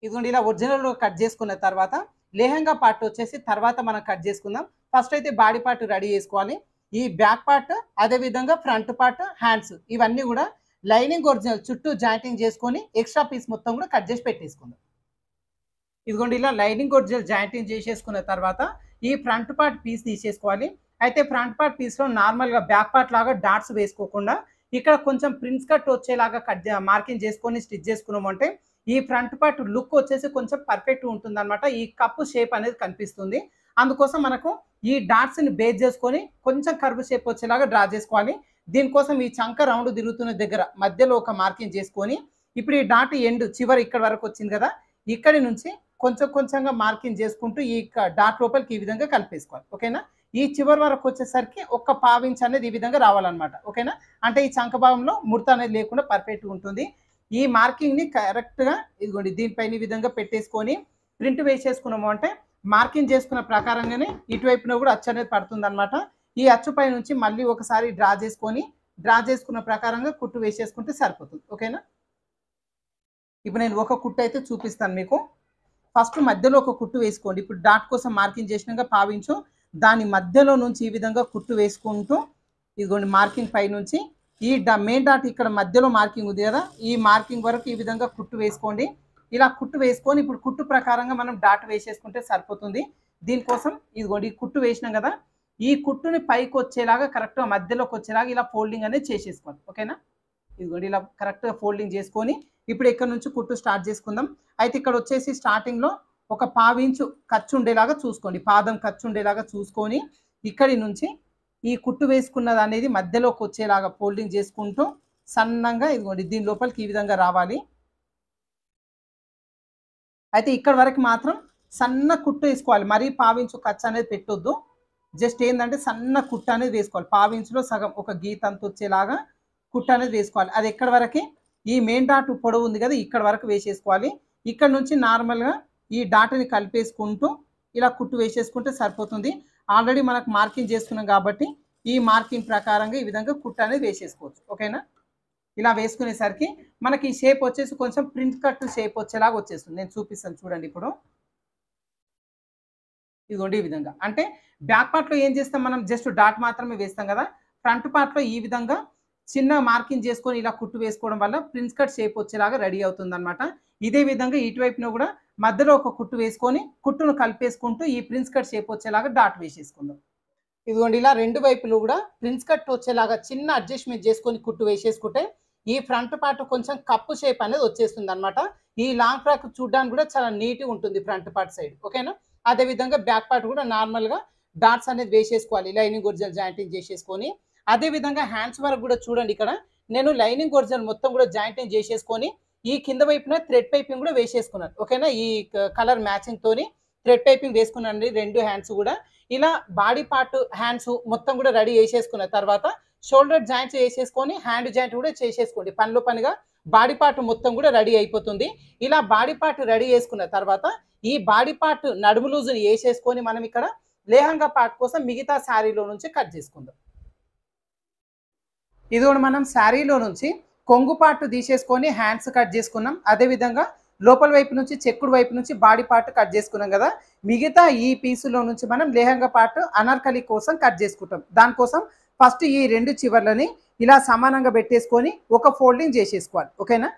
ఇదిగోండి ఇలా ఒరిజినల్ కట్ చేసుకున్న తర్వాత లెహంగా పార్ట్ వచ్చేసి తర్వాత మనం కట్ చేసుకుందాం. ఫస్ట్ అయితే బాడీ పార్ట్ రెడీ చేసుకోవాలి. ఈ బ్యాక్ పార్ట్, అదే విధంగా ఫ్రంట్ పార్ట్, హ్యాండ్స్ ఇవన్నీ కూడా లైనింగ్ ఒరిజినల్ చుట్టూ జాయింటింగ్ చేసుకొని ఎక్స్ట్రా పీస్ మొత్తం కూడా కట్ చేసి పెట్టేసుకుందాం. ఇదిగోండి ఇలా లైనింగ్ ఒరిజినల్ జాయింటింగ్ చేసేసుకున్న తర్వాత ఈ ఫ్రంట్ పార్ట్ పీస్ తీసేసుకోవాలి. అయితే ఫ్రంట్ పార్ట్ పీస్లో నార్మల్గా బ్యాక్ పార్ట్ లాగా డాట్స్ వేసుకోకుండా ఇక్కడ కొంచెం ప్రిన్స్ కట్ వచ్చేలాగా మార్కింగ్ చేసుకొని స్టిచ్ చేసుకున్నామంటే ఈ ఫ్రంట్ పార్ట్ లుక్ వచ్చేసి కొంచెం పర్ఫెక్ట్ ఉంటుంది అనమాట. ఈ కప్పు షేప్ అనేది కనిపిస్తుంది. అందుకోసం మనకు ఈ డాట్స్ని బేస్ చేసుకొని కొంచెం కర్వ్ షేప్ వచ్చేలాగా డ్రా చేసుకోవాలి. దీనికోసం ఈ చంక రౌండ్ తిరుగుతున్న దగ్గర మధ్యలో ఒక మార్కింగ్ చేసుకొని ఇప్పుడు ఈ డాట్ ఎండ్ చివరి ఇక్కడ వరకు వచ్చింది కదా, ఇక్కడి నుంచి కొంచెం కొంచెంగా మార్కింగ్ చేసుకుంటూ ఈ డాట్ లోపలికి ఈ విధంగా కలిపేసుకోవాలి. ఓకేనా? ఈ చివరి వరకు వచ్చేసరికి ఒక ½ ఇంచ్ అనేది ఈ విధంగా రావాలన్నమాట. ఓకేనా? అంటే ఈ చంక భాగంలో ముడత అనేది లేకుండా పర్ఫెక్ట్గా ఉంటుంది. ఈ మార్కింగ్ని కరెక్ట్గా ఇదిగోండి దీనిపైన ఈ విధంగా పెట్టేసుకొని ప్రింట్ వేసేసుకున్నాము అంటే మార్కింగ్ చేసుకున్న ప్రకారంగానే ఇటువైపున కూడా అచ్చు అనేది పడుతుంది అనమాట. ఈ అచ్చు పై నుంచి మళ్ళీ ఒకసారి డ్రా చేసుకున్న ప్రకారంగా కుట్టు వేసేసుకుంటే సరిపోతుంది. ఓకేనా? ఇప్పుడు నేను ఒక కుట్టు అయితే చూపిస్తాను మీకు. ఫస్ట్ మధ్యలో ఒక కుట్టు వేసుకోండి. ఇప్పుడు డాట్ కోసం మార్కింగ్ చేసినాక ½ ఇంచు దాని మధ్యలో నుంచి ఈ విధంగా కుట్టు వేసుకుంటూ ఇదిగోండి మార్కింగ్ పై నుంచి ఈ మెయిన్ డాట్ ఇక్కడ మధ్యలో మార్కింగ్ ఉంది కదా, ఈ మార్కింగ్ వరకు ఈ విధంగా కుట్టు వేసుకోండి. ఇలా కుట్టు వేసుకొని ఇప్పుడు కుట్టు ప్రకారంగా మనం డాట్ వేసేసుకుంటే సరిపోతుంది. దీనికోసం ఇదిగోండి ఈ కుట్టు వేసినాం కదా, ఈ కుట్టుని పైకి వచ్చేలాగా కరెక్ట్గా మధ్యలోకి వచ్చేలాగా ఇలా ఫోల్డింగ్ అనేది చేసేసుకోండి. ఓకేనా? ఇదిగోండి ఇలా కరెక్ట్గా ఫోల్డింగ్ చేసుకొని ఇప్పుడు ఇక్కడ నుంచి కుట్టు స్టార్ట్ చేసుకుందాం. అయితే ఇక్కడ వచ్చేసి స్టార్టింగ్లో ఒక ½ ఇంచు ఖర్చు ఉండేలాగా చూసుకోండి, పాదం ఖర్చు ఉండేలాగా చూసుకొని ఇక్కడి నుంచి ఈ కుట్టు వేసుకున్నది అనేది మధ్యలోకి వచ్చేలాగా ఫోల్డింగ్ చేసుకుంటూ సన్నంగా ఇదిగోండి దీని లోపలికి ఈ విధంగా రావాలి. అయితే ఇక్కడ వరకు మాత్రం సన్న కుట్టు వేసుకోవాలి. మరీ ½ ఇంచు ఖర్చు అనేది పెట్టొద్దు. జస్ట్ ఏంటంటే సన్న కుట్టు అనేది వేసుకోవాలి. ½ ఇంచులో సగం ఒక గీత అంత వచ్చేలాగా కుట్టు అనేది వేసుకోవాలి. అది ఎక్కడ వరకు ఈ మెయిన్ డాట్ పొడవు ఉంది కదా, ఇక్కడ వరకు వేసేసుకోవాలి. ఇక్కడ నుంచి నార్మల్గా ఈ డాట్ని కలిపేసుకుంటూ ఇలా కుట్టు వేసేసుకుంటే సరిపోతుంది. ఆల్రెడీ మనకు మార్కింగ్ చేసుకున్నాం కాబట్టి ఈ మార్కింగ్ ప్రకారంగా ఈ విధంగా కుట్టు అనేది వేసేసుకోవచ్చు. ఓకేనా? ఇలా వేసుకునేసరికి మనకి ఈ షేప్ వచ్చేసి కొంచెం ప్రింట్ కట్ షేప్ వచ్చేలాగా వచ్చేస్తుంది. నేను చూపిస్తాను చూడండి. ఇప్పుడు ఇదిగోండి ఈ విధంగా. అంటే బ్యాక్ పార్ట్లో ఏం చేస్తాం మనం, జస్ట్ డాట్ మాత్రమే వేస్తాం కదా, ఫ్రంట్ పార్ట్లో ఈ విధంగా చిన్న మార్కింగ్ చేసుకొని ఇలా కుట్టు వేసుకోవడం వల్ల ప్రిన్స్ కట్ షేప్ వచ్చేలాగా రెడీ అవుతుంది అనమాట. ఇదే విధంగా ఇటువైపున కూడా మధ్యలో ఒక కుట్టు వేసుకొని కుట్టును కలిపేసుకుంటూ ఈ ప్రిన్స్ కట్ షేప్ వచ్చేలాగా డాట్ వేసేసుకుందాం. ఇదిగోండి ఇలా రెండు వైపులు కూడా ప్రిన్స్ కట్ వచ్చేలాగా చిన్న అడ్జస్ట్మెంట్ చేసుకొని కుట్టు వేసేసుకుంటే ఈ ఫ్రంట్ పార్ట్ కొంచెం కప్పు షేప్ అనేది వచ్చేస్తుంది అనమాట. ఈ లాంగ్ ఫ్రాక్ చూడడానికి కూడా చాలా నీట్గా ఉంటుంది ఫ్రంట్ పార్ట్ సైడ్. ఓకేనా? అదేవిధంగా బ్యాక్ పార్ట్ కూడా నార్మల్గా డాట్స్ అనేది వేసేసుకోవాలి, లైనింగ్ ఒరిజినల్ జాయింటింగ్ చేసేసుకొని. అదేవిధంగా హ్యాండ్స్ వరకు కూడా చూడండి, ఇక్కడ నేను లైనింగ్ ఒరిజినల్ మొత్తం కూడా జాయింటింగ్ చేసేసుకొని ఈ కింద వైపున థ్రెడ్ పైపింగ్ కూడా వేసేసుకున్నాను. ఓకేనా? ఈ కలర్ మ్యాచింగ్ తోని థ్రెడ్ పైపింగ్ వేసుకున్నాను రెండు హ్యాండ్స్ కూడా. ఇలా బాడీ పార్ట్ హ్యాండ్స్ మొత్తం కూడా రెడీ చేసేసుకున్న తర్వాత షోల్డర్ జాయింట్స్ వేసేసుకొని హ్యాండ్ జాయింట్ కూడా చేసేసుకోండి. పనిలో పనిగా బాడీ పార్ట్ మొత్తం కూడా రెడీ అయిపోతుంది. ఇలా బాడీ పార్ట్ రెడీ చేసుకున్న తర్వాత ఈ బాడీ పార్ట్ నడుము లూజుని వేసేసుకొని మనం ఇక్కడ లెహంగా పార్ట్ కోసం మిగతా శారీలో నుంచి కట్ చేసుకుందాం. ఇది కూడా మనం శారీలో నుంచి కొంగు పార్ట్ తీసేసుకొని హ్యాండ్స్ కట్ చేసుకున్నాం. అదేవిధంగా లోపల వైపు నుంచి చెక్కుడు వైపు నుంచి బాడీ పార్ట్ కట్ చేసుకున్నాం కదా, మిగతా ఈ పీసులో నుంచి మనం లెహంగా పార్ట్ అనార్కలి కోసం కట్ చేసుకుంటాం. దానికోసం ఫస్ట్ ఈ రెండు చివర్లని ఇలా సమానంగా పెట్టేసుకొని ఒక ఫోల్డింగ్ చేసేసుకోవాలి. ఓకేనా?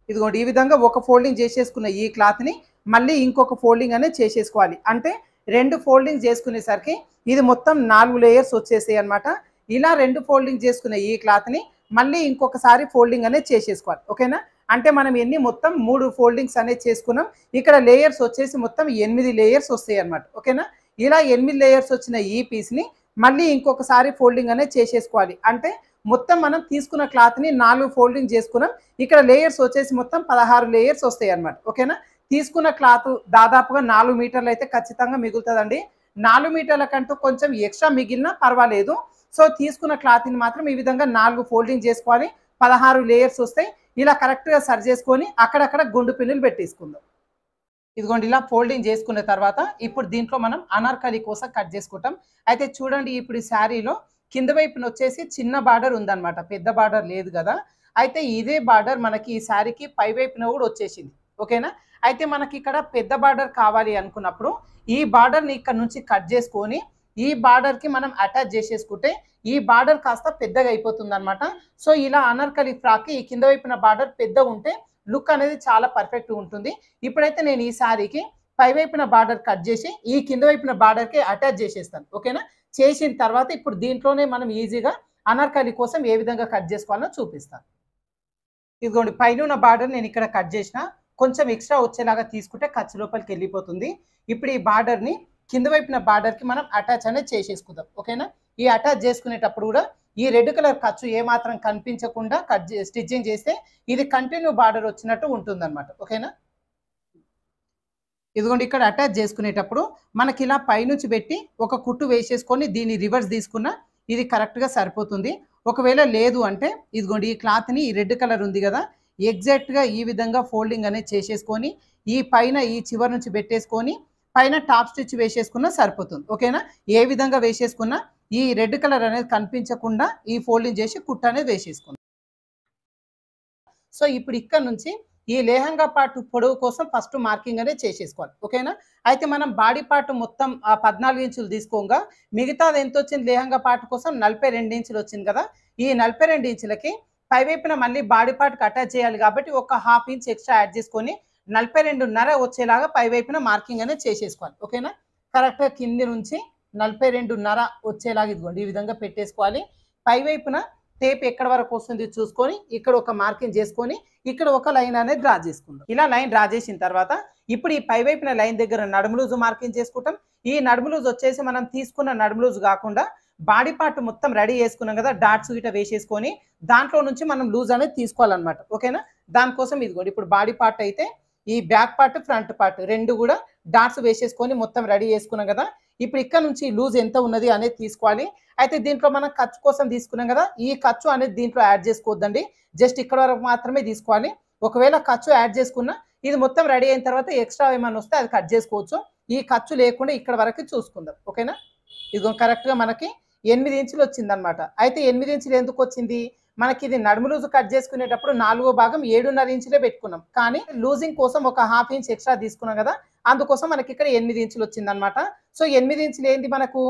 ఇదిగోండి ఈ విధంగా ఒక ఫోల్డింగ్ చేసేసుకున్న ఈ క్లాత్ని మళ్ళీ ఇంకొక ఫోల్డింగ్ అనేది చేసేసుకోవాలి. అంటే రెండు ఫోల్డింగ్ చేసుకునేసరికి ఇది మొత్తం 4 లేయర్స్ వచ్చేసాయి అనమాట. ఇలా రెండు ఫోల్డింగ్ చేసుకున్న ఈ క్లాత్ని మళ్ళీ ఇంకొకసారి ఫోల్డింగ్ అనేది చేసేసుకోవాలి. ఓకేనా? అంటే మనం ఎన్ని మొత్తం 3 ఫోల్డింగ్స్ అనేది చేసుకున్నాం. ఇక్కడ లేయర్స్ వచ్చేసి మొత్తం 8 లేయర్స్ వస్తాయి అనమాట. ఓకేనా? ఇలా 8 లేయర్స్ వచ్చిన ఈ పీస్ని మళ్ళీ ఇంకొకసారి ఫోల్డింగ్ అనేది చేసేసుకోవాలి. అంటే మొత్తం మనం తీసుకున్న క్లాత్ని 4 ఫోల్డింగ్ చేసుకున్నాం. ఇక్కడ లేయర్స్ వచ్చేసి మొత్తం 16 లేయర్స్ వస్తాయి అనమాట. ఓకేనా? తీసుకున్న క్లాత్ దాదాపుగా 4 మీటర్లు అయితే ఖచ్చితంగా మిగులుతుందండి. 4 మీటర్ల కంటూ కొంచెం ఎక్స్ట్రా మిగిలినా పర్వాలేదు. సో తీసుకున్న క్లాత్ని మాత్రం ఈ విధంగా 4 ఫోల్డింగ్ చేసుకోవాలి. 16 లేయర్స్ వస్తాయి. ఇలా కరెక్ట్గా సరి చేసుకొని అక్కడక్కడ గుండు పిన్నులు పెట్టేసుకుందాం. ఇదిగోండి ఇలా ఫోల్డింగ్ చేసుకున్న తర్వాత ఇప్పుడు దీంట్లో మనం అనార్కలి కోసం కట్ చేసుకుంటాం. అయితే చూడండి ఇప్పుడు ఈ శారీలో కింద వైపున వచ్చేసి చిన్న బార్డర్ ఉందన్నమాట, పెద్ద బార్డర్ లేదు కదా. అయితే ఇదే బార్డర్ మనకి ఈ శారీకి పై వైపున కూడా వచ్చేసింది, ఓకేనా. అయితే మనకి ఇక్కడ పెద్ద బార్డర్ కావాలి అనుకున్నప్పుడు ఈ బార్డర్ని ఇక్కడ నుంచి కట్ చేసుకొని ఈ బార్డర్కి మనం అటాచ్ చేసేసుకుంటే ఈ బార్డర్ కాస్త పెద్దగా అయిపోతుంది అనమాట. సో ఇలా అనార్కలి ఫ్రాక్కి ఈ కింద వైపున బార్డర్ పెద్దగా ఉంటే లుక్ అనేది చాలా పర్ఫెక్ట్గా ఉంటుంది. ఇప్పుడైతే నేను ఈ శారీకి పై వైపున బార్డర్ కట్ చేసి ఈ కింద వైపున బార్డర్కి అటాచ్ చేసేస్తాను, ఓకేనా. చేసిన తర్వాత ఇప్పుడు దీంట్లోనే మనం ఈజీగా అనార్కలి కోసం ఏ విధంగా కట్ చేసుకోవాలో చూపిస్తాను. ఇదిగోండి పైన ఉన్న బార్డర్ నేను ఇక్కడ కట్ చేసిన, కొంచెం ఎక్స్ట్రా వచ్చేలాగా తీసుకుంటే ఖర్చు లోపలికి వెళ్ళిపోతుంది. ఇప్పుడు ఈ బార్డర్ని కింద వైపున బార్డర్కి మనం అటాచ్ అనేది చేసేసుకుందాం, ఓకేనా. ఈ అటాచ్ చేసుకునేటప్పుడు కూడా ఈ రెడ్ కలర్ ఖర్చు ఏమాత్రం కనిపించకుండా స్టిచ్చింగ్ చేస్తే ఇది కంటిన్యూ బార్డర్ వచ్చినట్టు ఉంటుందన్నమాట, ఓకేనా. ఇదిగోండి ఇక్కడ అటాచ్ చేసుకునేటప్పుడు మనకి ఇలా పైనుంచి పెట్టి ఒక కుట్టు వేసేసుకొని దీన్ని రివర్స్ తీసుకున్నా ఇది కరెక్ట్గా సరిపోతుంది. ఒకవేళ లేదు అంటే ఇదిగోండి ఈ క్లాత్ని ఈ రెడ్ కలర్ ఉంది కదా, ఎగ్జాక్ట్గా ఈ విధంగా ఫోల్డింగ్ అనేది చేసేసుకొని ఈ పైన ఈ చివరి నుంచి పెట్టేసుకొని పైన టాప్ స్టిచ్ వేసేసుకున్నా సరిపోతుంది, ఓకేనా. ఏ విధంగా వేసేసుకున్నా ఈ రెడ్ కలర్ అనేది కనిపించకుండా ఈ ఫోల్డింగ్ చేసి కుట్టు అనేది వేసేసుకుందాం. సో ఇప్పుడు ఇక్కడ నుంచి ఈ లేహంగా పార్ట్ పొడవు కోసం ఫస్ట్ మార్కింగ్ అనేది చేసేసుకోవాలి, ఓకేనా. అయితే మనం బాడీ పార్ట్ మొత్తం 14 ఇంచులు తీసుకోగా మిగతాది ఎంత వచ్చింది లేహంగా పార్ట్ కోసం 42 ఇంచులు వచ్చింది కదా. ఈ 42 ఇంచులకి పైవైపున మళ్ళీ బాడీ పార్ట్కి అటాచ్ చేయాలి కాబట్టి ఒక హాఫ్ ఇంచ్ ఎక్స్ట్రా యాడ్ చేసుకొని 42.5 వచ్చేలాగా పైవైపున మార్కింగ్ అనేది చేసేసుకోవాలి, ఓకేనా. కరెక్ట్గా కింది నుంచి 42.5 వచ్చేలాగా ఇదిగోండి ఈ విధంగా పెట్టేసుకోవాలి. పైవైపున టేప్ ఎక్కడ వరకు వస్తుంది చూసుకొని ఇక్కడ ఒక మార్కింగ్ చేసుకొని ఇక్కడ ఒక లైన్ అనేది డ్రా చేసుకుందాం. ఇలా లైన్ డ్రా చేసిన తర్వాత ఇప్పుడు ఈ పైవైపున లైన్ దగ్గర నడుము లూజు మార్కింగ్ చేసుకుంటాం. ఈ నడుము లూజు వచ్చేసి మనం తీసుకున్న నడుము లూజు కాకుండా బాడీ పార్ట్ మొత్తం రెడీ చేసుకున్నాం కదా, డాట్స్ గిట వేసేసుకొని దాంట్లో నుంచి మనం లూజ్ అనేది తీసుకోవాలన్నమాట, ఓకేనా. దానికోసం ఇదిగోండి ఇప్పుడు బాడీ పార్ట్ అయితే ఈ బ్యాక్ పార్ట్ ఫ్రంట్ పార్ట్ రెండు కూడా డాట్స్ వేసేసుకొని మొత్తం రెడీ చేసుకున్నాం కదా. ఇప్పుడు ఇక్కడ నుంచి లూజ్ ఎంత ఉన్నది అనేది తీసుకోవాలి. అయితే దీంట్లో మనం ఖర్చు కోసం తీసుకున్నాం కదా, ఈ ఖర్చు అనేది దీంట్లో యాడ్ చేసుకోవద్దండి, జస్ట్ ఇక్కడ వరకు మాత్రమే తీసుకోవాలి. ఒకవేళ ఖర్చు యాడ్ చేసుకున్నా ఇది మొత్తం రెడీ అయిన తర్వాత ఎక్స్ట్రా ఏమైనా వస్తే అది కట్ చేసుకోవచ్చు. ఈ ఖర్చు లేకుండా ఇక్కడ వరకు చూసుకుందాం, ఓకేనా. ఇది కరెక్ట్గా మనకి 8 ఇంచులు వచ్చిందనమాట. అయితే 8 ఇంచులు ఎందుకు వచ్చింది, మనకి ఇది నడుము లూజు కట్ చేసుకునేటప్పుడు 4వ భాగం 7.5 ఇంచులే పెట్టుకున్నాం, కానీ లూజింగ్ కోసం ఒక హాఫ్ ఇంచ్ ఎక్స్ట్రా తీసుకున్నాం కదా, అందుకోసం మనకి ఇక్కడ 8 ఇంచులు వచ్చిందనమాట. సో 8 ఇంచులు ఏంటి మనకు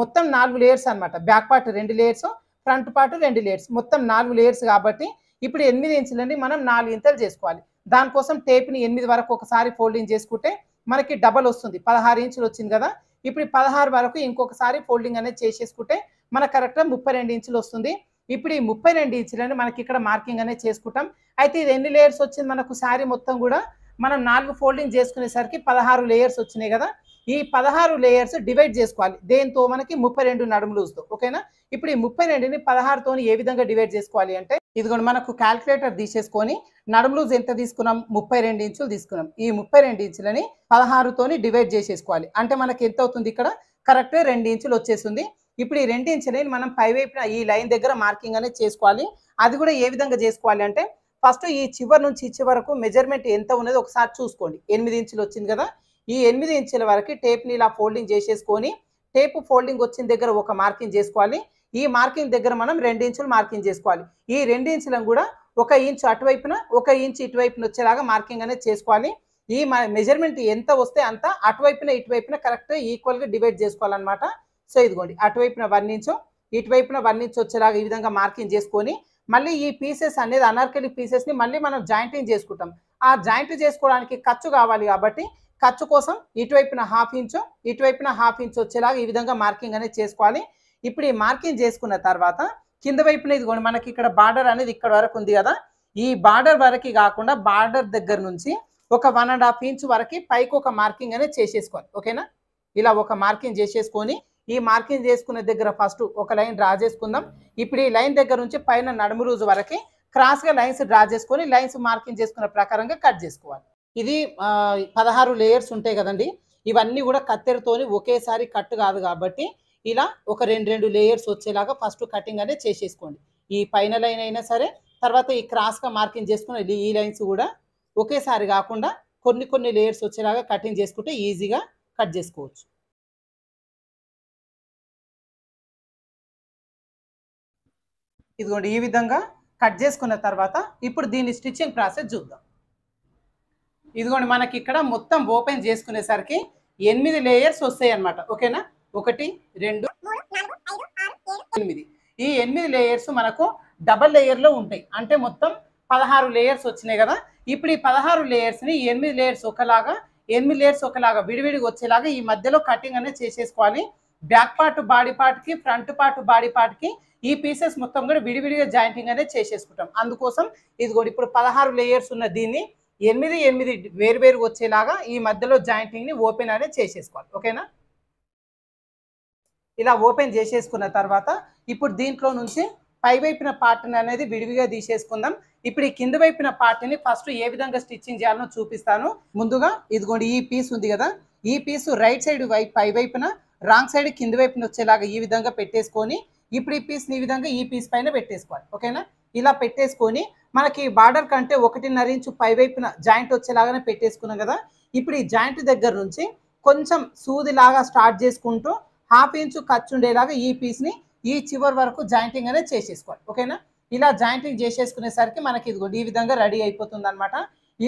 మొత్తం 4 లేయర్స్ అనమాట. Back part 2 layers, front part 2 layers, మొత్తం 4 లేయర్స్ కాబట్టి ఇప్పుడు 8 ఇంచులని మనం 4 ఇంతలు చేసుకోవాలి. దానికోసం టేప్ని 8 వరకు ఒకసారి ఫోల్డింగ్ చేసుకుంటే మనకి డబల్ వస్తుంది, 16 ఇంచులు వచ్చింది కదా. ఇప్పుడు 16 వరకు ఇంకొకసారి ఫోల్డింగ్ అనేది చేసేసుకుంటే మనకు కరెక్ట్గా 32 ఇంచులు వస్తుంది. ఇప్పుడు ఈ 32 ఇంచులని మనకి ఇక్కడ మార్కింగ్ అనేది చేసుకుంటాం. అయితే ఇది ఎన్ని లేయర్స్ వచ్చింది మనకు శారీ మొత్తం కూడా మనం 4 ఫోల్డింగ్ చేసుకునేసరికి 16 లేయర్స్ వచ్చినాయి కదా. ఈ 16 లేయర్స్ డివైడ్ చేసుకోవాలి దేంతో, మనకి 32 నడుము లూజ్తో, ఓకేనా. ఇప్పుడు ఈ 32ని 16తో ఏ విధంగా డివైడ్ చేసుకోవాలి అంటే ఇదిగోండి మనకు క్యాల్కులేటర్ తీసేసుకొని నడుము లూజ్ ఎంత తీసుకున్నాం, 32 ఇంచులు తీసుకున్నాం. ఈ 32 ఇంచులని 16తోని డివైడ్ చేసేసుకోవాలి. అంటే మనకి ఎంత అవుతుంది ఇక్కడ కరెక్ట్గా 2 ఇంచులు వచ్చేస్తుంది. ఇప్పుడు ఈ 2 ఇంచులని మనం పైవైపున ఈ లైన్ దగ్గర మార్కింగ్ అనేది చేసుకోవాలి. అది కూడా ఏ విధంగా చేసుకోవాలి అంటే ఫస్ట్ ఈ చివరి నుంచి ఈ చివరకు మెజర్మెంట్ ఎంత ఉన్నది ఒకసారి చూసుకోండి. 8 ఇంచులు వచ్చింది కదా, ఈ 8 ఇంచుల వరకు టేప్ని ఇలా ఫోల్డింగ్ చేసేసుకొని టేప్ ఫోల్డింగ్ వచ్చిన దగ్గర ఒక మార్కింగ్ చేసుకోవాలి. ఈ మార్కింగ్ దగ్గర మనం 2 ఇంచులు మార్కింగ్ చేసుకోవాలి. ఈ 2 ఇంచులను కూడా 1 ఇంచు అటువైపున 1 ఇంచు ఇటువైపున వచ్చేలాగా మార్కింగ్ అనేది చేసుకోవాలి. ఈ మెజర్మెంట్ ఎంత వస్తే అంత అటువైపున ఇటువైపున కరెక్ట్గా ఈక్వల్గా డివైడ్ చేసుకోవాలన్నమాట. సో ఇదిగోండి అటువైపున 1 ఇంచు ఇటువైపున 1 ఇంచు వచ్చేలాగా ఈ విధంగా మార్కింగ్ చేసుకొని మళ్ళీ ఈ పీసెస్ అనేది అనార్కలి పీసెస్ని మళ్ళీ మనం జాయింటింగ్ చేసుకుంటాం. ఆ జాయింట్ చేసుకోవడానికి ఖర్చు కావాలి కాబట్టి ఖర్చు కోసం ఇటువైపున హాఫ్ ఇంచు ఇటువైపున హాఫ్ ఇంచు వచ్చేలాగా ఈ విధంగా మార్కింగ్ అనేది చేసుకోవాలి. ఇప్పుడు ఈ మార్కింగ్ చేసుకున్న తర్వాత కింద వైపున ఇదిగోండి మనకి ఇక్కడ బార్డర్ అనేది ఇక్కడ వరకు ఉంది కదా, ఈ బార్డర్ వరకు కాకుండా బార్డర్ దగ్గర నుంచి ఒక 1.5 ఇంచు వరకు పైకి ఒక మార్కింగ్ అనేది చేసేసుకోవాలి, ఓకేనా. ఇలా ఒక మార్కింగ్ చేసేసుకొని ఈ మార్కింగ్ చేసుకునే దగ్గర ఫస్ట్ ఒక లైన్ డ్రా చేసుకుందాం. ఇప్పుడు ఈ లైన్ దగ్గర నుంచి పైన నడుము రోజు వరకు క్రాస్గా లైన్స్ డ్రా చేసుకొని లైన్స్ మార్కింగ్ చేసుకున్న ప్రకారంగా కట్ చేసుకోవాలి. ఇది 16 లేయర్స్ ఉంటాయి కదండి, ఇవన్నీ కూడా కత్తెరతోని ఒకేసారి కట్ కాదు కాబట్టి ఇలా ఒక 2 లేయర్స్ వచ్చేలాగా ఫస్ట్ కటింగ్ అనేది చేసేసుకోండి. ఈ పైన లైన్ అయినా సరే తర్వాత ఈ క్రాస్గా మార్కింగ్ చేసుకుని ఈ లైన్స్ కూడా ఒకేసారి కాకుండా కొన్ని కొన్ని లేయర్స్ వచ్చేలాగా కటింగ్ చేసుకుంటే ఈజీగా కట్ చేసుకోవచ్చు. ఇదిగోండి ఈ విధంగా కట్ చేసుకున్న తర్వాత ఇప్పుడు దీని స్టిచ్చింగ్ ప్రాసెస్ చూద్దాం. ఇదిగోండి మనకి ఇక్కడ మొత్తం ఓపెన్ చేసుకునేసరికి 8 లేయర్స్ వస్తాయి అన్నమాట. ఓకేనా? 1 2 8. ఈ 8 లేయర్స్ మనకు డబల్ లేయర్లో ఉంటాయి. అంటే మొత్తం 16 లేయర్స్ వచ్చినాయి కదా. ఇప్పుడు ఈ 16 లేయర్స్ని 8 లేయర్స్ ఒకలాగా 8 లేయర్స్ ఒకలాగా విడివిడిగా వచ్చేలాగా ఈ మధ్యలో కటింగ్ అనేది చేసేసుకోవాలి. బ్యాక్ పార్ట్ బాడీ పార్ట్కి, ఫ్రంట్ పార్ట్ బాడీ పార్ట్కి ఈ పీసెస్ మొత్తం కూడా విడివిడిగా జాయింటింగ్ అనేది చేసేసుకుంటాం. అందుకోసం ఇది కూడా ఇప్పుడు 16 లేయర్స్ ఉన్న దీన్ని 8 వేరు వచ్చేలాగా ఈ మధ్యలో జాయింటింగ్ని ఓపెన్ అనేది చేసేసుకోవాలి. ఓకేనా? ఇలా ఓపెన్ చేసేసుకున్న తర్వాత ఇప్పుడు దీంట్లో నుంచి పై వైపున పార్ట్ని అనేది విడివిగా తీసేసుకుందాం. ఇప్పుడు ఈ కింద వైపున పార్ట్ని ఫస్ట్ ఏ విధంగా స్టిచ్చింగ్ చేయాలో చూపిస్తాను. ముందుగా ఇదిగోండి ఈ పీస్ ఉంది కదా, ఈ పీసు రైట్ సైడ్ పై వైపున, రాంగ్ సైడ్ కింద వైపున వచ్చేలాగా ఈ విధంగా పెట్టేసుకొని ఇప్పుడు ఈ పీస్ని ఈ విధంగా ఈ పీస్ పైన పెట్టేసుకోవాలి. ఓకేనా? ఇలా పెట్టేసుకొని మనకి బార్డర్ కంటే 1.5 ఇంచు పై వైపున జాయింట్ వచ్చేలాగానే పెట్టేసుకున్నాం కదా. ఇప్పుడు ఈ జాయింట్ దగ్గర నుంచి కొంచెం సూదిలాగా స్టార్ట్ చేసుకుంటూ 1/2 ఇంచు ఖర్చు ఉండేలాగా ఈ పీస్ని ఈ చివరి వరకు జాయింటింగ్ అనేది చేసేసుకోవాలి. ఓకేనా? ఇలా జాయింటింగ్ చేసేసుకునేసరికి మనకి ఇదిగోండి ఈ విధంగా రెడీ అయిపోతుంది అనమాట.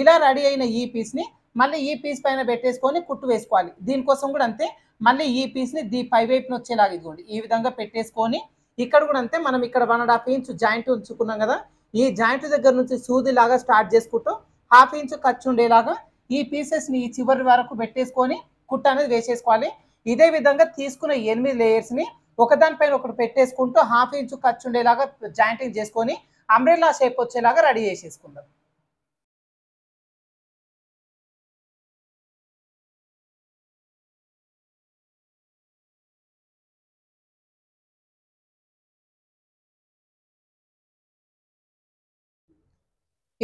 ఇలా రెడీ అయిన ఈ పీస్ని మళ్ళీ ఈ పీస్ పైన పెట్టేసుకొని కుట్టు వేసుకోవాలి. దీనికోసం కూడా అంతే, మళ్ళీ ఈ పీస్ని పై వైపున వచ్చేలాగా ఇదిగోండి ఈ విధంగా పెట్టేసుకొని ఇక్కడ కూడా అంతే, మనం ఇక్కడ 1.5 ఇంచు జాయింట్ ఉంచుకున్నాం కదా, ఈ జాయింట్ దగ్గర నుంచి సూదిలాగా స్టార్ట్ చేసుకుంటూ 1/2 ఇంచు ఖర్చు ఉండేలాగా ఈ పీసెస్ని ఈ చివరి వరకు పెట్టేసుకొని కుట్టు అనేది వేసేసుకోవాలి. ఇదే విధంగా తీసుకున్న 8 లేయర్స్ని ఒకదానిపైన ఒకటి పెట్టేసుకుంటూ 1/2 ఇంచు ఖర్చు ఉండేలాగా జాయింటింగ్ చేసుకొని అంబ్రెల్లా షేప్ వచ్చేలాగా రెడీ చేసేసుకుందాం.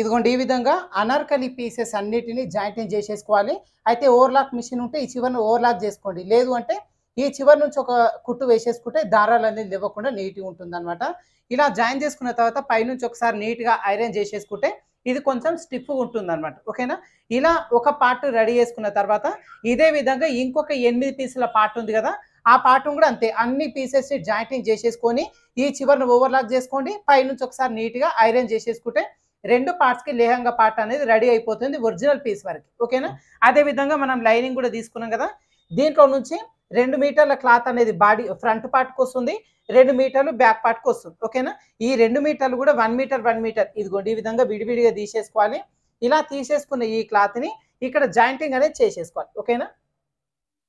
ఇదిగోండి ఈ విధంగా అనార్కలి పీసెస్ అన్నిటిని జాయింటింగ్ చేసేసుకోవాలి. అయితే ఓవర్లాక్ మిషన్ ఉంటే ఈ చివరిని ఓవర్లాక్ చేసుకోండి, లేదు అంటే ఈ చివరి నుంచి ఒక కుట్టు వేసేసుకుంటే దారాలు అనేది ఇవ్వకుండా నీట్గా ఉంటుంది అనమాట. ఇలా జాయిన్ చేసుకున్న తర్వాత పైనుంచి ఒకసారి నీట్గా ఐరన్ చేసేసుకుంటే ఇది కొంచెం స్టిఫ్గా ఉంటుంది అనమాట. ఓకేనా? ఇలా ఒక పార్ట్ రెడీ చేసుకున్న తర్వాత ఇదే విధంగా ఇంకొక 8 పీసుల పార్ట్ ఉంది కదా, ఆ పార్ట్ కూడా అంతే అన్ని పీసెస్ని జాయింటింగ్ చేసేసుకొని ఈ చివరిని ఓవర్లాక్ చేసుకోండి, పైనుంచి ఒకసారి నీట్గా ఐరన్ చేసేసుకుంటే 2 పార్ట్స్కి లేహంగా పార్ట్ అనేది రెడీ అయిపోతుంది ఒరిజినల్ పీస్ వరకు. ఓకేనా? అదే విధంగా మనం లైనింగ్ కూడా తీసుకున్నాం కదా, దీంట్లో నుంచి 2 మీటర్ల క్లాత్ అనేది బాడీ ఫ్రంట్ పార్ట్కి వస్తుంది, 2 మీటర్లు బ్యాక్ పార్ట్కి వస్తుంది. ఓకేనా? ఈ 2 మీటర్లు కూడా 1 మీటర్ ఇదిగోండి ఈ విధంగా విడివిడిగా తీసేసుకోవాలి. ఇలా తీసేసుకున్న ఈ క్లాత్ని ఇక్కడ జాయింటింగ్ అనేది చేసేసుకోవాలి. ఓకేనా?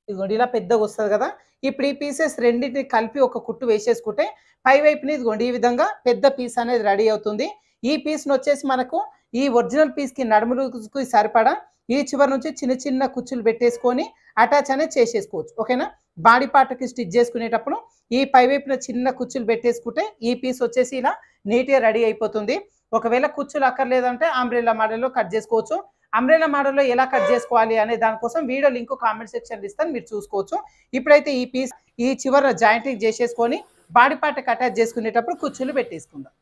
ఇదిగోండి ఇలా పెద్దగా వస్తుంది కదా, ఇప్పుడు ఈ పీసెస్ రెండింటిని కలిపి ఒక కుట్టు వేసేసుకుంటే పై వైపుని ఇదిగోండి ఈ విధంగా పెద్ద పీస్ అనేది రెడీ అవుతుంది. ఈ పీస్ని వచ్చేసి మనకు ఈ ఒరిజినల్ పీస్కి నడుముకి సరిపడా ఈ చివరి నుంచి చిన్న చిన్న కుచ్చులు పెట్టేసుకొని అటాచ్ అనేది చేసేసుకోవచ్చు. ఓకేనా? బాడీ పార్ట్కి స్టిచ్ చేసుకునేటప్పుడు ఈ పై వైపున చిన్న కుచ్చులు పెట్టేసుకుంటే ఈ పీస్ వచ్చేసి ఇలా నీట్గా రెడీ అయిపోతుంది. ఒకవేళ కుచ్చులు అక్కర్లేదంటే అంబ్రెల్లా మోడల్లో కట్ చేసుకోవచ్చు. అంబ్రెల్లా మోడల్లో ఎలా కట్ చేసుకోవాలి అనే దానికోసం వీడియో లింక్ కామెంట్ సెక్షన్లో ఇస్తాను, మీరు చూసుకోవచ్చు. ఇప్పుడైతే ఈ పీస్ ఈ చివర జాయింటింగ్ చేసేసుకొని బాడీ పార్ట్కి అటాచ్ చేసుకునేటప్పుడు కుచ్చులు పెట్టేసుకుందాం.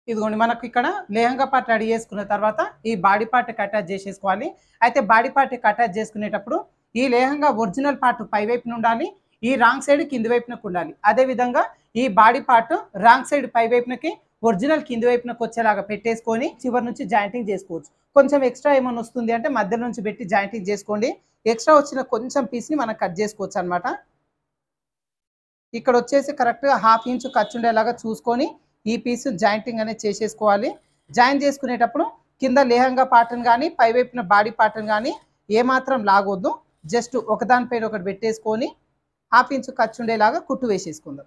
ఇదిగోండి మనకు ఇక్కడ లేహంగా పార్ట్ రెడీ చేసుకున్న తర్వాత ఈ బాడీ పార్ట్కి అటాచ్ చేసేసుకోవాలి. అయితే బాడీ పార్ట్కి అటాచ్ చేసుకునేటప్పుడు ఈ లేహంగా ఒరిజినల్ పార్ట్ పై వైపున ఉండాలి, ఈ రాంగ్ సైడ్ కింది వైపునకు ఉండాలి. అదేవిధంగా ఈ బాడీ పార్ట్ రాంగ్ సైడ్ పై వైపునకి, ఒరిజినల్ కింది వైపునకు వచ్చేలాగా పెట్టేసుకొని చివరి నుంచి జాయింటింగ్ చేసుకోవచ్చు. కొంచెం ఎక్స్ట్రా ఏమైనా వస్తుంది అంటే మధ్య నుంచి పెట్టి జాయింటింగ్ చేసుకోండి. ఎక్స్ట్రా వచ్చిన కొంచెం పీస్ని మనం కట్ చేసుకోవచ్చు అనమాట. ఇక్కడ వచ్చేసి కరెక్ట్గా 1/2 ఇంచు ఖర్చు ఉండేలాగా చూసుకొని ఈ పీస్ జాయింటింగ్ అనేది చేసేసుకోవాలి. జాయిన్ చేసుకునేటప్పుడు కింద లేహంగా పార్ట్ని కానీ పై వైపున బాడీ పార్ట్ని కానీ ఏమాత్రం లాగొద్దు, జస్ట్ ఒకదానిపైన ఒకటి పెట్టేసుకొని 1/2 ఇంచు ఖర్చు ఉండేలాగా కుట్టు వేసేసుకుందాం.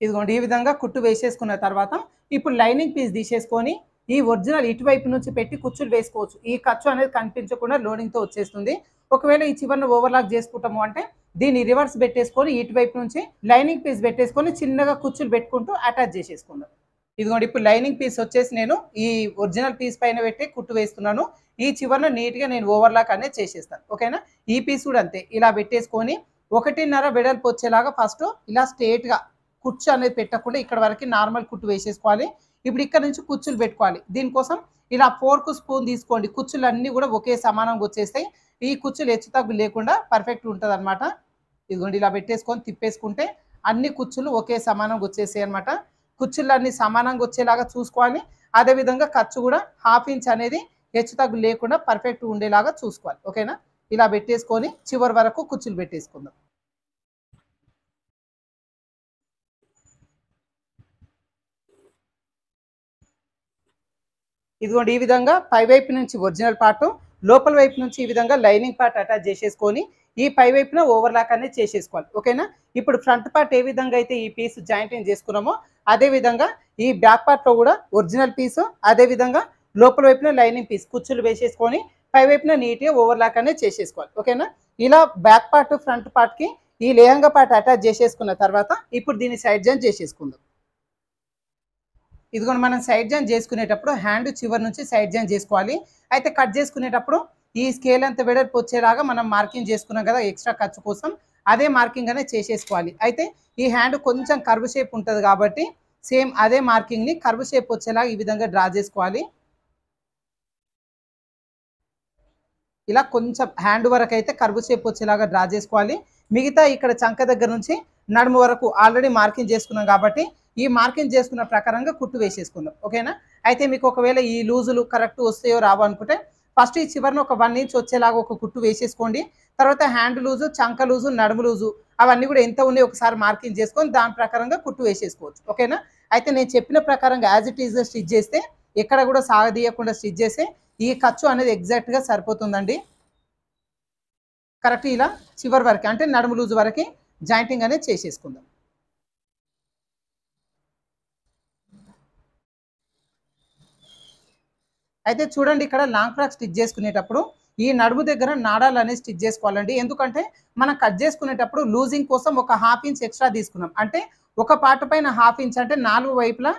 ఇదిగోండి ఈ విధంగా కుట్టు వేసేసుకున్న తర్వాత ఇప్పుడు లైనింగ్ పీస్ తీసేసుకొని ఈ ఒరిజినల్ ఇటువైపు నుంచి పెట్టి కుచ్చులు వేసుకోవచ్చు. ఈ ఖర్చు అనేది కనిపించకుండా లోడింగ్తో వచ్చేస్తుంది. ఒకవేళ ఈ చివరిని ఓవర్లాక్ చేసుకుంటాము అంటే దీన్ని రివర్స్ పెట్టేసుకొని ఇటువైపు నుంచి లైనింగ్ పీస్ పెట్టేసుకొని చిన్నగా కుచ్చులు పెట్టుకుంటూ అటాచ్ చేసేసుకుందాం. ఇదిగోండి ఇప్పుడు లైనింగ్ పీస్ వచ్చేసి నేను ఈ ఒరిజినల్ పీస్ పైన పెట్టి కుట్టు వేస్తున్నాను. ఈ చివరన నీట్‌గా నేను ఓవర్‌లాక్ అనేది చేసేస్తాను. ఓకేనా? ఈ పీస్ కూడా అంతే. ఇలా పెట్టేసుకొని 1.5 వెడల్పు వచ్చేలాగా ఫస్ట్ ఇలా స్ట్రెయిట్‌గా కుచ్చు అనేది పెట్టకుండా ఇక్కడ వరకు నార్మల్ కుట్టు వేసేసుకోవాలి. ఇప్పుడు ఇక్కడ నుంచి కుచ్చులు పెట్టుకోవాలి. దీనికోసం ఇలా ఫోర్క్, స్పూన్ తీసుకోండి. కుచ్చులన్నీ కూడా ఒకే సమానంగా వచ్చేస్తాయి. ఈ కుచ్చులు హెచ్చు తగ్గులు లేకుండా పర్ఫెక్ట్‌గా ఉంటదనమాట. ఇదిగోండి ఇలా పెట్టేసుకొని తిప్పేసుకుంటే అన్ని కుచ్చులు ఒకే సమానంగా వచ్చేసాయి అనమాట. కుచ్చులన్నీ సమానంగా వచ్చేలాగా చూసుకోవాలి. అదేవిధంగా ఖర్చు కూడా హాఫ్ ఇంచ్ అనేది హెచ్చు తగ్గులు లేకుండా పర్ఫెక్ట్‌గా ఉండేలాగా చూసుకోవాలి. ఓకేనా? ఇలా పెట్టేసుకొని చివరి వరకు కుచ్చులు పెట్టేసుకుందాం. ఇదిగోండి ఈ విధంగా పై వైపు నుంచి ఒరిజినల్ పార్ట్, లోపల వైపు నుంచి ఈ విధంగా లైనింగ్ పార్ట్ అటాచ్ చేసేసుకొని ఈ పై వైపున ఓవర్‌లాక్ అనేది చేసేసుకోవాలి. ఓకేనా? ఇప్పుడు ఫ్రంట్ పార్ట్ ఏ విధంగా అయితే ఈ పీస్ జాయింటింగ్ చేసుకున్నామో అదే విధంగా ఈ బ్యాక్ పార్ట్‌లో కూడా ఒరిజినల్ పీసు, అదే విధంగా లోపల వైపున లైనింగ్ పీస్ కుచ్చులు వేసేసుకొని పై వైపున నీట్‌గా ఓవర్‌లాక్ అనేది చేసేసుకోవాలి. ఓకేనా? ఇలా బ్యాక్ పార్ట్, ఫ్రంట్ పార్ట్‌కి ఈ లెహంగా పార్ట్ అటాచ్ చేసేసుకున్న తర్వాత ఇప్పుడు దీన్ని సైడ్ జాయిన్ చేసేసుకుందాం. ఇదిగోండి మనం సైడ్ జాయిన్ చేసుకునేటప్పుడు హ్యాండ్ చివరి నుంచి సైడ్ జాయిన్ చేసుకోవాలి. అయితే కట్ చేసుకునేటప్పుడు ఈ స్కేల్ అంత వెడల్పు వచ్చేలాగా మనం మార్కింగ్ చేసుకున్నాం కదా ఎక్స్ట్రా ఖర్చు కోసం, అదే మార్కింగ్ అనేది చేసేసుకోవాలి. అయితే ఈ హ్యాండ్ కొంచెం కర్వ్ షేప్ ఉంటుంది కాబట్టి సేమ్ అదే మార్కింగ్ని కర్వ్ షేప్ వచ్చేలాగా ఈ విధంగా డ్రా చేసుకోవాలి. ఇలా కొంచెం హ్యాండ్ వరకు అయితే కర్వ్ షేప్ వచ్చేలాగా డ్రా చేసుకోవాలి. మిగతా ఇక్కడ చంక దగ్గర నుంచి నడుము వరకు ఆల్రెడీ మార్కింగ్ చేసుకున్నాం కాబట్టి ఈ మార్కింగ్ చేసుకున్న ప్రకారంగా కుట్టు వేసేసుకుందాం. ఓకేనా? అయితే మీకు ఒకవేళ ఈ లూజులు కరెక్ట్ వస్తాయో రావో అనుకుంటే ఫస్ట్ ఈ చివరిని ఒక 1 ఇంచ్ వచ్చేలాగా ఒక కుట్టు వేసేసుకోండి. తర్వాత హ్యాండ్ లూజు, చంక లూజు, నడుము లూజు అవన్నీ కూడా ఎంత ఉన్నాయో ఒకసారి మార్కింగ్ చేసుకొని దాని ప్రకారంగా కుట్టు వేసేసుకోవచ్చు. ఓకేనా? అయితే నేను చెప్పిన ప్రకారంగా యాజ్ ఇట్ ఈజ్‌గా స్టిచ్ చేస్తే ఎక్కడ కూడా సాగదీయకుండా స్టిచ్ చేస్తే ఈ ఖర్చు అనేది ఎగ్జాక్ట్‌గా సరిపోతుందండి. కరెక్ట్ ఇలా చివరి వరకు అంటే నడుము లూజ్ వరకు జాయింటింగ్ అనేది చేసేసుకుందాం. అయితే చూడండి ఇక్కడ లాంగ్ ఫ్రాక్ స్టిచ్ చేసుకునేటప్పుడు ఈ నడుము దగ్గర నాడాలు అనేది స్టిచ్ చేసుకోవాలండి. ఎందుకంటే మనం కట్ చేసుకునేటప్పుడు లూజింగ్ కోసం ఒక హాఫ్ ఇంచ్ ఎక్స్ట్రా తీసుకున్నాం. అంటే ఒక పార్ట్ పైన హాఫ్ ఇంచ్ అంటే 4 వైపులా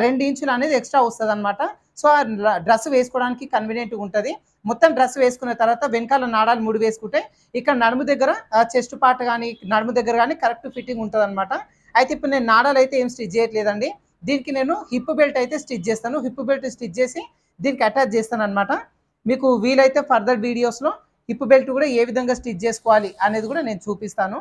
2 ఇంచులు అనేది ఎక్స్ట్రా వస్తదనమాట. సో, ఆ డ్రెస్ వేసుకోవడానికి కన్వీనియంట్‌గా ఉంటది. మొత్తం డ్రెస్ వేసుకున్న తర్వాత వెనకాల నాడాలు ముడి వేసుకుంటే ఇక్కడ నడుము దగ్గర చెస్ట్ పార్ట్ గాని, నడుము దగ్గర గాని కరెక్ట్ ఫిట్టింగ్ ఉంటదనమాట. అయితే ఇప్పుడు నేను నాడాలైతే ఏం స్టిచ్ చేయట్లేదండి. దీనికి నేను హిప్ బెల్ట్ అయితే స్టిచ్ చేస్తాను. హిప్ బెల్ట్ స్టిచ్ చేసి దీనికి అటాచ్ చేస్తాననమాట. మీకు వీలైతే ఫర్దర్ వీడియోస్‌లో హిప్ బెల్ట్ కూడా ఏ విధంగా స్టిచ్ చేసుకోవాలి అనేది కూడా నేను చూపిస్తాను.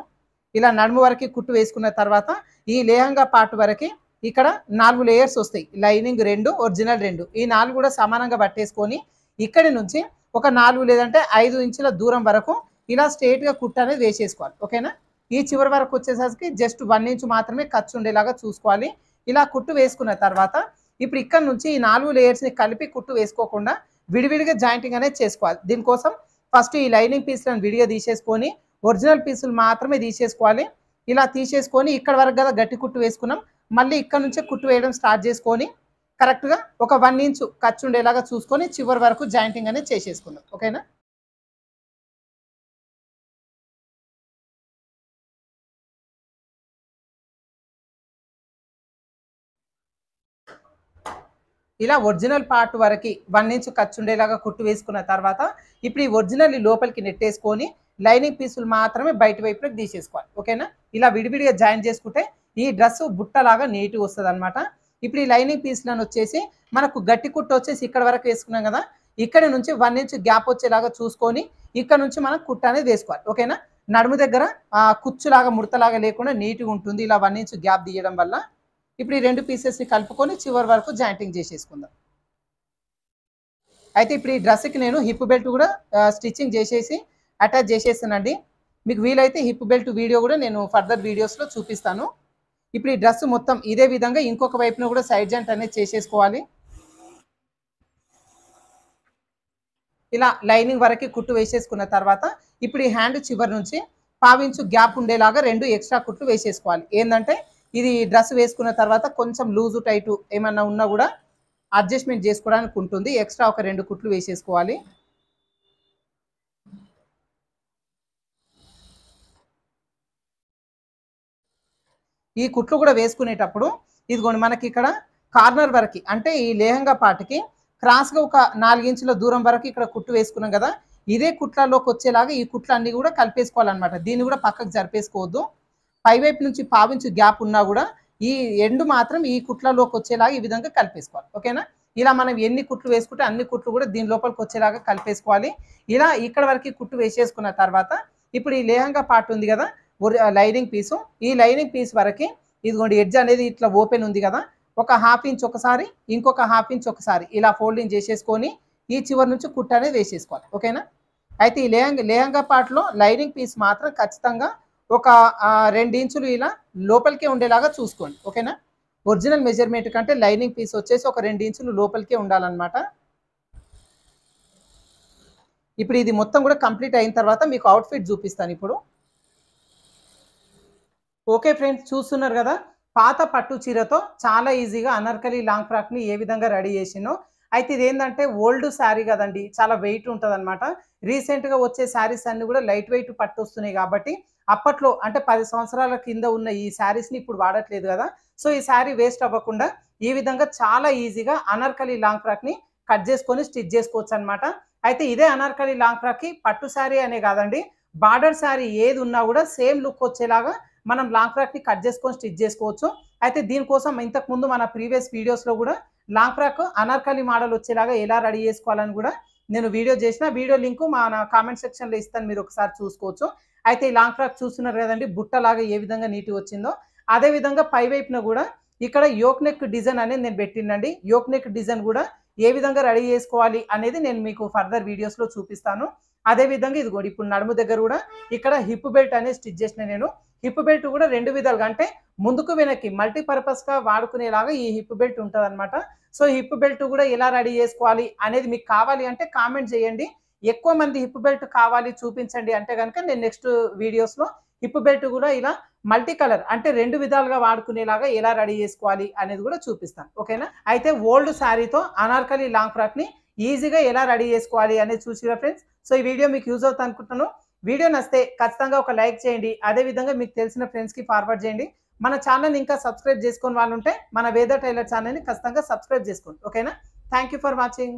ఇలా నడుము వరకి కుట్టు వేసుకున్న తర్వాత ఈ లెహంగా పార్ట్ వరకి ఇక్కడ 4 లేయర్స్ వస్తాయి. Lining 2, original 2. ఈ 4 కూడా సమానంగా పట్టేసుకొని ఇక్కడి నుంచి ఒక 4 లేదంటే 5 ఇంచుల దూరం వరకు ఇలా స్ట్రెయిట్‌గా కుట్టు అనేది వేసేసుకోవాలి. ఓకేనా? ఈ చివరి వరకు వచ్చేసరికి జస్ట్ 1 ఇంచ్ మాత్రమే ఖర్చు ఉండేలాగా చూసుకోవాలి. ఇలా కుట్టు వేసుకున్న తర్వాత ఇప్పుడు ఇక్కడ నుంచి ఈ 4 లేయర్స్‌ని కలిపి కుట్టు వేసుకోకుండా విడివిడిగా జాయింటింగ్ అనేది చేసుకోవాలి. దీనికోసం ఫస్ట్ ఈ లైనింగ్ పీస్‌లను విడిగా తీసేసుకొని ఒరిజినల్ పీసులు మాత్రమే తీసేసుకోవాలి. ఇలా తీసేసుకొని ఇక్కడ వరకు గదా గట్టి కుట్టు వేసుకున్నాం. మళ్ళీ ఇక్కడ నుంచే కుట్టు వేయడం స్టార్ట్ చేసుకొని కరెక్ట్‌గా ఒక 1 ఇంచు ఖర్చు ఉండేలాగా చూసుకొని చివరి వరకు జాయింటింగ్ అనేది చేసేసుకుందాం. ఓకేనా? ఇలా ఒరిజినల్ పార్ట్ వరకి 1 ఇంచ్ ఖర్చు ఉండేలాగా కుట్టు వేసుకున్న తర్వాత ఇప్పుడు ఈ ఒరిజినల్‌ని లోపలికి నెట్టేసుకొని లైనింగ్ పీసులు మాత్రమే బయట వైపుకి తీసేసుకోవాలి. ఓకేనా? ఇలా విడివిడిగా జాయిన్ చేసుకుంటే ఈ డ్రెస్ బుట్టలాగా నీట్‌గా వస్తదనమాట. ఇప్పుడు ఈ లైనింగ్ పీస్‌లను వచ్చేసి మనకు గట్టి కుట్టు వచ్చేసి ఇక్కడ వరకు వేసుకున్నాం కదా! ఇక్కడి నుంచి 1 ఇంచ్ గ్యాప్ వచ్చేలాగా చూసుకొని ఇక్కడ నుంచి మనం కుట్టు అనేది వేసుకోవాలి. ఓకేనా? నడుము దగ్గర కుచ్చులాగా ముడతలాగా లేకుండా నీట్‌గా ఉంటుంది. ఇలా 1 ఇంచ్ గ్యాప్ తీయడం వల్ల. ఇప్పుడు ఈ 2 పీసెస్‌ని కలుపుకొని చివరి వరకు జాయింటింగ్ చేసేసుకుందాం. అయితే ఇప్పుడు ఈ డ్రెస్‌కి నేను హిప్ బెల్ట్ కూడా స్టిచ్చింగ్ చేసేసి అటాచ్ చేసేసానండి. మీకు వీలైతే హిప్ బెల్ట్ వీడియో కూడా నేను ఫర్దర్ వీడియోస్‌లో చూపిస్తాను. ఇప్పుడు ఈ డ్రెస్ మొత్తం ఇదే విధంగా ఇంకొక వైపున కూడా సైడ్ జాయింట్ అనేది చేసేసుకోవాలి. ఇలా లైనింగ్ వరకి కుట్టు వేసేసుకున్న తర్వాత ఇప్పుడు ఈ హ్యాండ్ చివరి నుంచి పావించు గ్యాప్ ఉండేలాగా 2 ఎక్స్ట్రా కుట్లు వేసేసుకోవాలి. ఏందంటే ఇది డ్రెస్ వేసుకున్న తర్వాత కొంచెం లూజు టైటు ఏమన్నా ఉన్నా కూడా అడ్జస్ట్‌మెంట్ చేసుకోవడానికి ఉంటుంది. ఎక్స్ట్రా ఒక 2 కుట్లు వేసేసుకోవాలి. ఈ కుట్లు కూడా వేసుకునేటప్పుడు ఇదిగోండి మనకి ఇక్కడ కార్నర్ వరకు అంటే ఈ లేహంగా పార్ట్కి క్రాస్గా ఒక 4 ఇంచుల దూరం వరకు ఇక్కడ కుట్టు వేసుకున్నాం కదా, ఇదే కుట్లలోకి వచ్చేలాగా ఈ కుట్లు అన్ని కూడా కలిపేసుకోవాలన్నమాట. దీన్ని కూడా పక్కకు జరిపేసుకోవద్దు. పైవైపు నుంచి పావించు గ్యాప్ ఉన్నా కూడా ఈ ఎండు మాత్రం ఈ కుట్లలోకి వచ్చేలాగా ఈ విధంగా కలిపేసుకోవాలి. ఓకేనా? ఇలా మనం ఎన్ని కుట్లు వేసుకుంటే అన్ని కుట్లు కూడా దీని లోపలికి వచ్చేలాగా కలిపేసుకోవాలి. ఇలా ఇక్కడ వరకు కుట్టు వేసేసుకున్న తర్వాత ఇప్పుడు ఈ లేహంగా పార్ట్ ఉంది కదా, లైనింగ్ పీసు, ఈ లైనింగ్ పీస్ వరకు ఇదిగోండి ఎడ్జ్ అనేది ఇట్లా ఓపెన్ ఉంది కదా, ఒక 1/2 ఇంచ్ ఒకసారి, ఇంకొక 1/2 ఇంచ్ ఒకసారి ఇలా ఫోల్డింగ్ చేసేసుకొని ఈ చివరి నుంచి కుట్టు అనేది వేసేసుకోవాలి. ఓకేనా? అయితే ఈ లేహంగా పార్ట్లో లైనింగ్ పీస్ మాత్రం ఖచ్చితంగా ఒక 2 ఇంచులు ఇలా లోపలికే ఉండేలాగా చూసుకోండి. ఓకేనా? ఒరిజినల్ మెజర్మెంట్ కంటే లైనింగ్ పీస్ వచ్చేసి ఒక 2 ఇంచులు లోపలికే ఉండాలన్నమాట. ఇప్పుడు ఇది మొత్తం కూడా కంప్లీట్ అయిన తర్వాత మీకు అవుట్ఫిట్ చూపిస్తాను ఇప్పుడు. ఓకే ఫ్రెండ్స్, చూస్తున్నారు కదా, పాత పట్టు చీరతో చాలా ఈజీగా అనార్కలి లాంగ్ ఫ్రాక్ని ఏ విధంగా రెడీ చేసినో. అయితే ఇదేంటంటే ఓల్డ్ శారీ కదండి, చాలా వెయిట్ ఉంటుంది అనమాట. రీసెంట్గా వచ్చే శారీస్ అన్ని కూడా లైట్ వెయిట్ పట్టు వస్తున్నాయి కాబట్టి అప్పట్లో అంటే 10 సంవత్సరాల కింద ఉన్న ఈ శారీస్ని ఇప్పుడు వాడట్లేదు కదా. సో ఈ శారీ వేస్ట్ అవ్వకుండా ఈ విధంగా చాలా ఈజీగా అనార్కలి లాంగ్ ఫ్రాక్ని కట్ చేసుకొని స్టిచ్ చేసుకోవచ్చు అనమాట. అయితే ఇదే అనార్కలి లాంగ్ ఫ్రాక్కి పట్టు శారీ అనే కాదండి, బార్డర్ శారీ ఏది ఉన్నా కూడా సేమ్ లుక్ వచ్చేలాగా మనం లాంగ్ ఫ్రాక్ని కట్ చేసుకొని స్టిచ్ చేసుకోవచ్చు. అయితే దీనికోసం ఇంతకుముందు మన ప్రీవియస్ వీడియోస్లో కూడా లాంగ్ ఫ్రాక్ అనార్కలి మోడల్ వచ్చేలాగా ఎలా రెడీ చేసుకోవాలని కూడా నేను వీడియో చేసిన, వీడియో లింక్ మన కామెంట్ సెక్షన్లో ఇస్తాను, మీరు ఒకసారి చూసుకోవచ్చు. అయితే ఈ లాంగ్ ఫ్రాక్ చూస్తున్నారు కదండి, బుట్టలాగా ఏ విధంగా నీట్గా వచ్చిందో. అదే విధంగా పై వైపున కూడా ఇక్కడ యోక్ నెక్ డిజైన్ అనేది నేను పెట్టినండి. యోక్ నెక్ డిజైన్ కూడా ఏ విధంగా రెడీ చేసుకోవాలి అనేది నేను మీకు ఫర్దర్ వీడియోస్లో చూపిస్తాను. అదే విధంగా ఇదిగోండి ఇప్పుడు నడుము దగ్గర కూడా ఇక్కడ హిప్ బెల్ట్ అనేది స్టిచ్ చేసిన నేను. హిప్ బెల్ట్ కూడా 2 విధాలుగా అంటే ముందుకు వెనక్కి మల్టీపర్పస్గా వాడుకునేలాగా ఈ హిప్ బెల్ట్ ఉంటుంది అనమాట. సో హిప్ బెల్ట్ కూడా ఎలా రెడీ చేసుకోవాలి అనేది మీకు కావాలి అంటే కామెంట్ చేయండి. ఎక్కువ మంది హిప్ బెల్ట్ కావాలి చూపించండి అంటే కనుక నేను నెక్స్ట్ వీడియోస్లో హిప్ బెల్ట్ కూడా ఇలా మల్టీ కలర్ అంటే 2 విధాలుగా వాడుకునేలాగా ఎలా రెడీ చేసుకోవాలి అనేది కూడా చూపిస్తాను. ఓకేనా? అయితే ఓల్డ్ శారీతో అనార్కలి లాంగ్ ఫ్రాక్ని ఈజీగా ఎలా రెడీ చేసుకోవాలి అనేది చూసిరా ఫ్రెండ్స్. సో ఈ వీడియో మీకు యూజ్ అవుతుంది అనుకుంటున్నాను. వీడియో నచ్చితే ఖచ్చితంగా ఒక లైక్ చేయండి. అదేవిధంగా మీకు తెలిసిన ఫ్రెండ్స్కి ఫార్వర్డ్ చేయండి. మన ఛానల్ని ఇంకా సబ్స్క్రైబ్ చేసుకొని వాళ్ళు ఉంటే మన వేద టైలర్ ఛానల్ని ఖచ్చితంగా సబ్స్క్రైబ్ చేసుకోండి. ఓకేనా? Thank you for watching.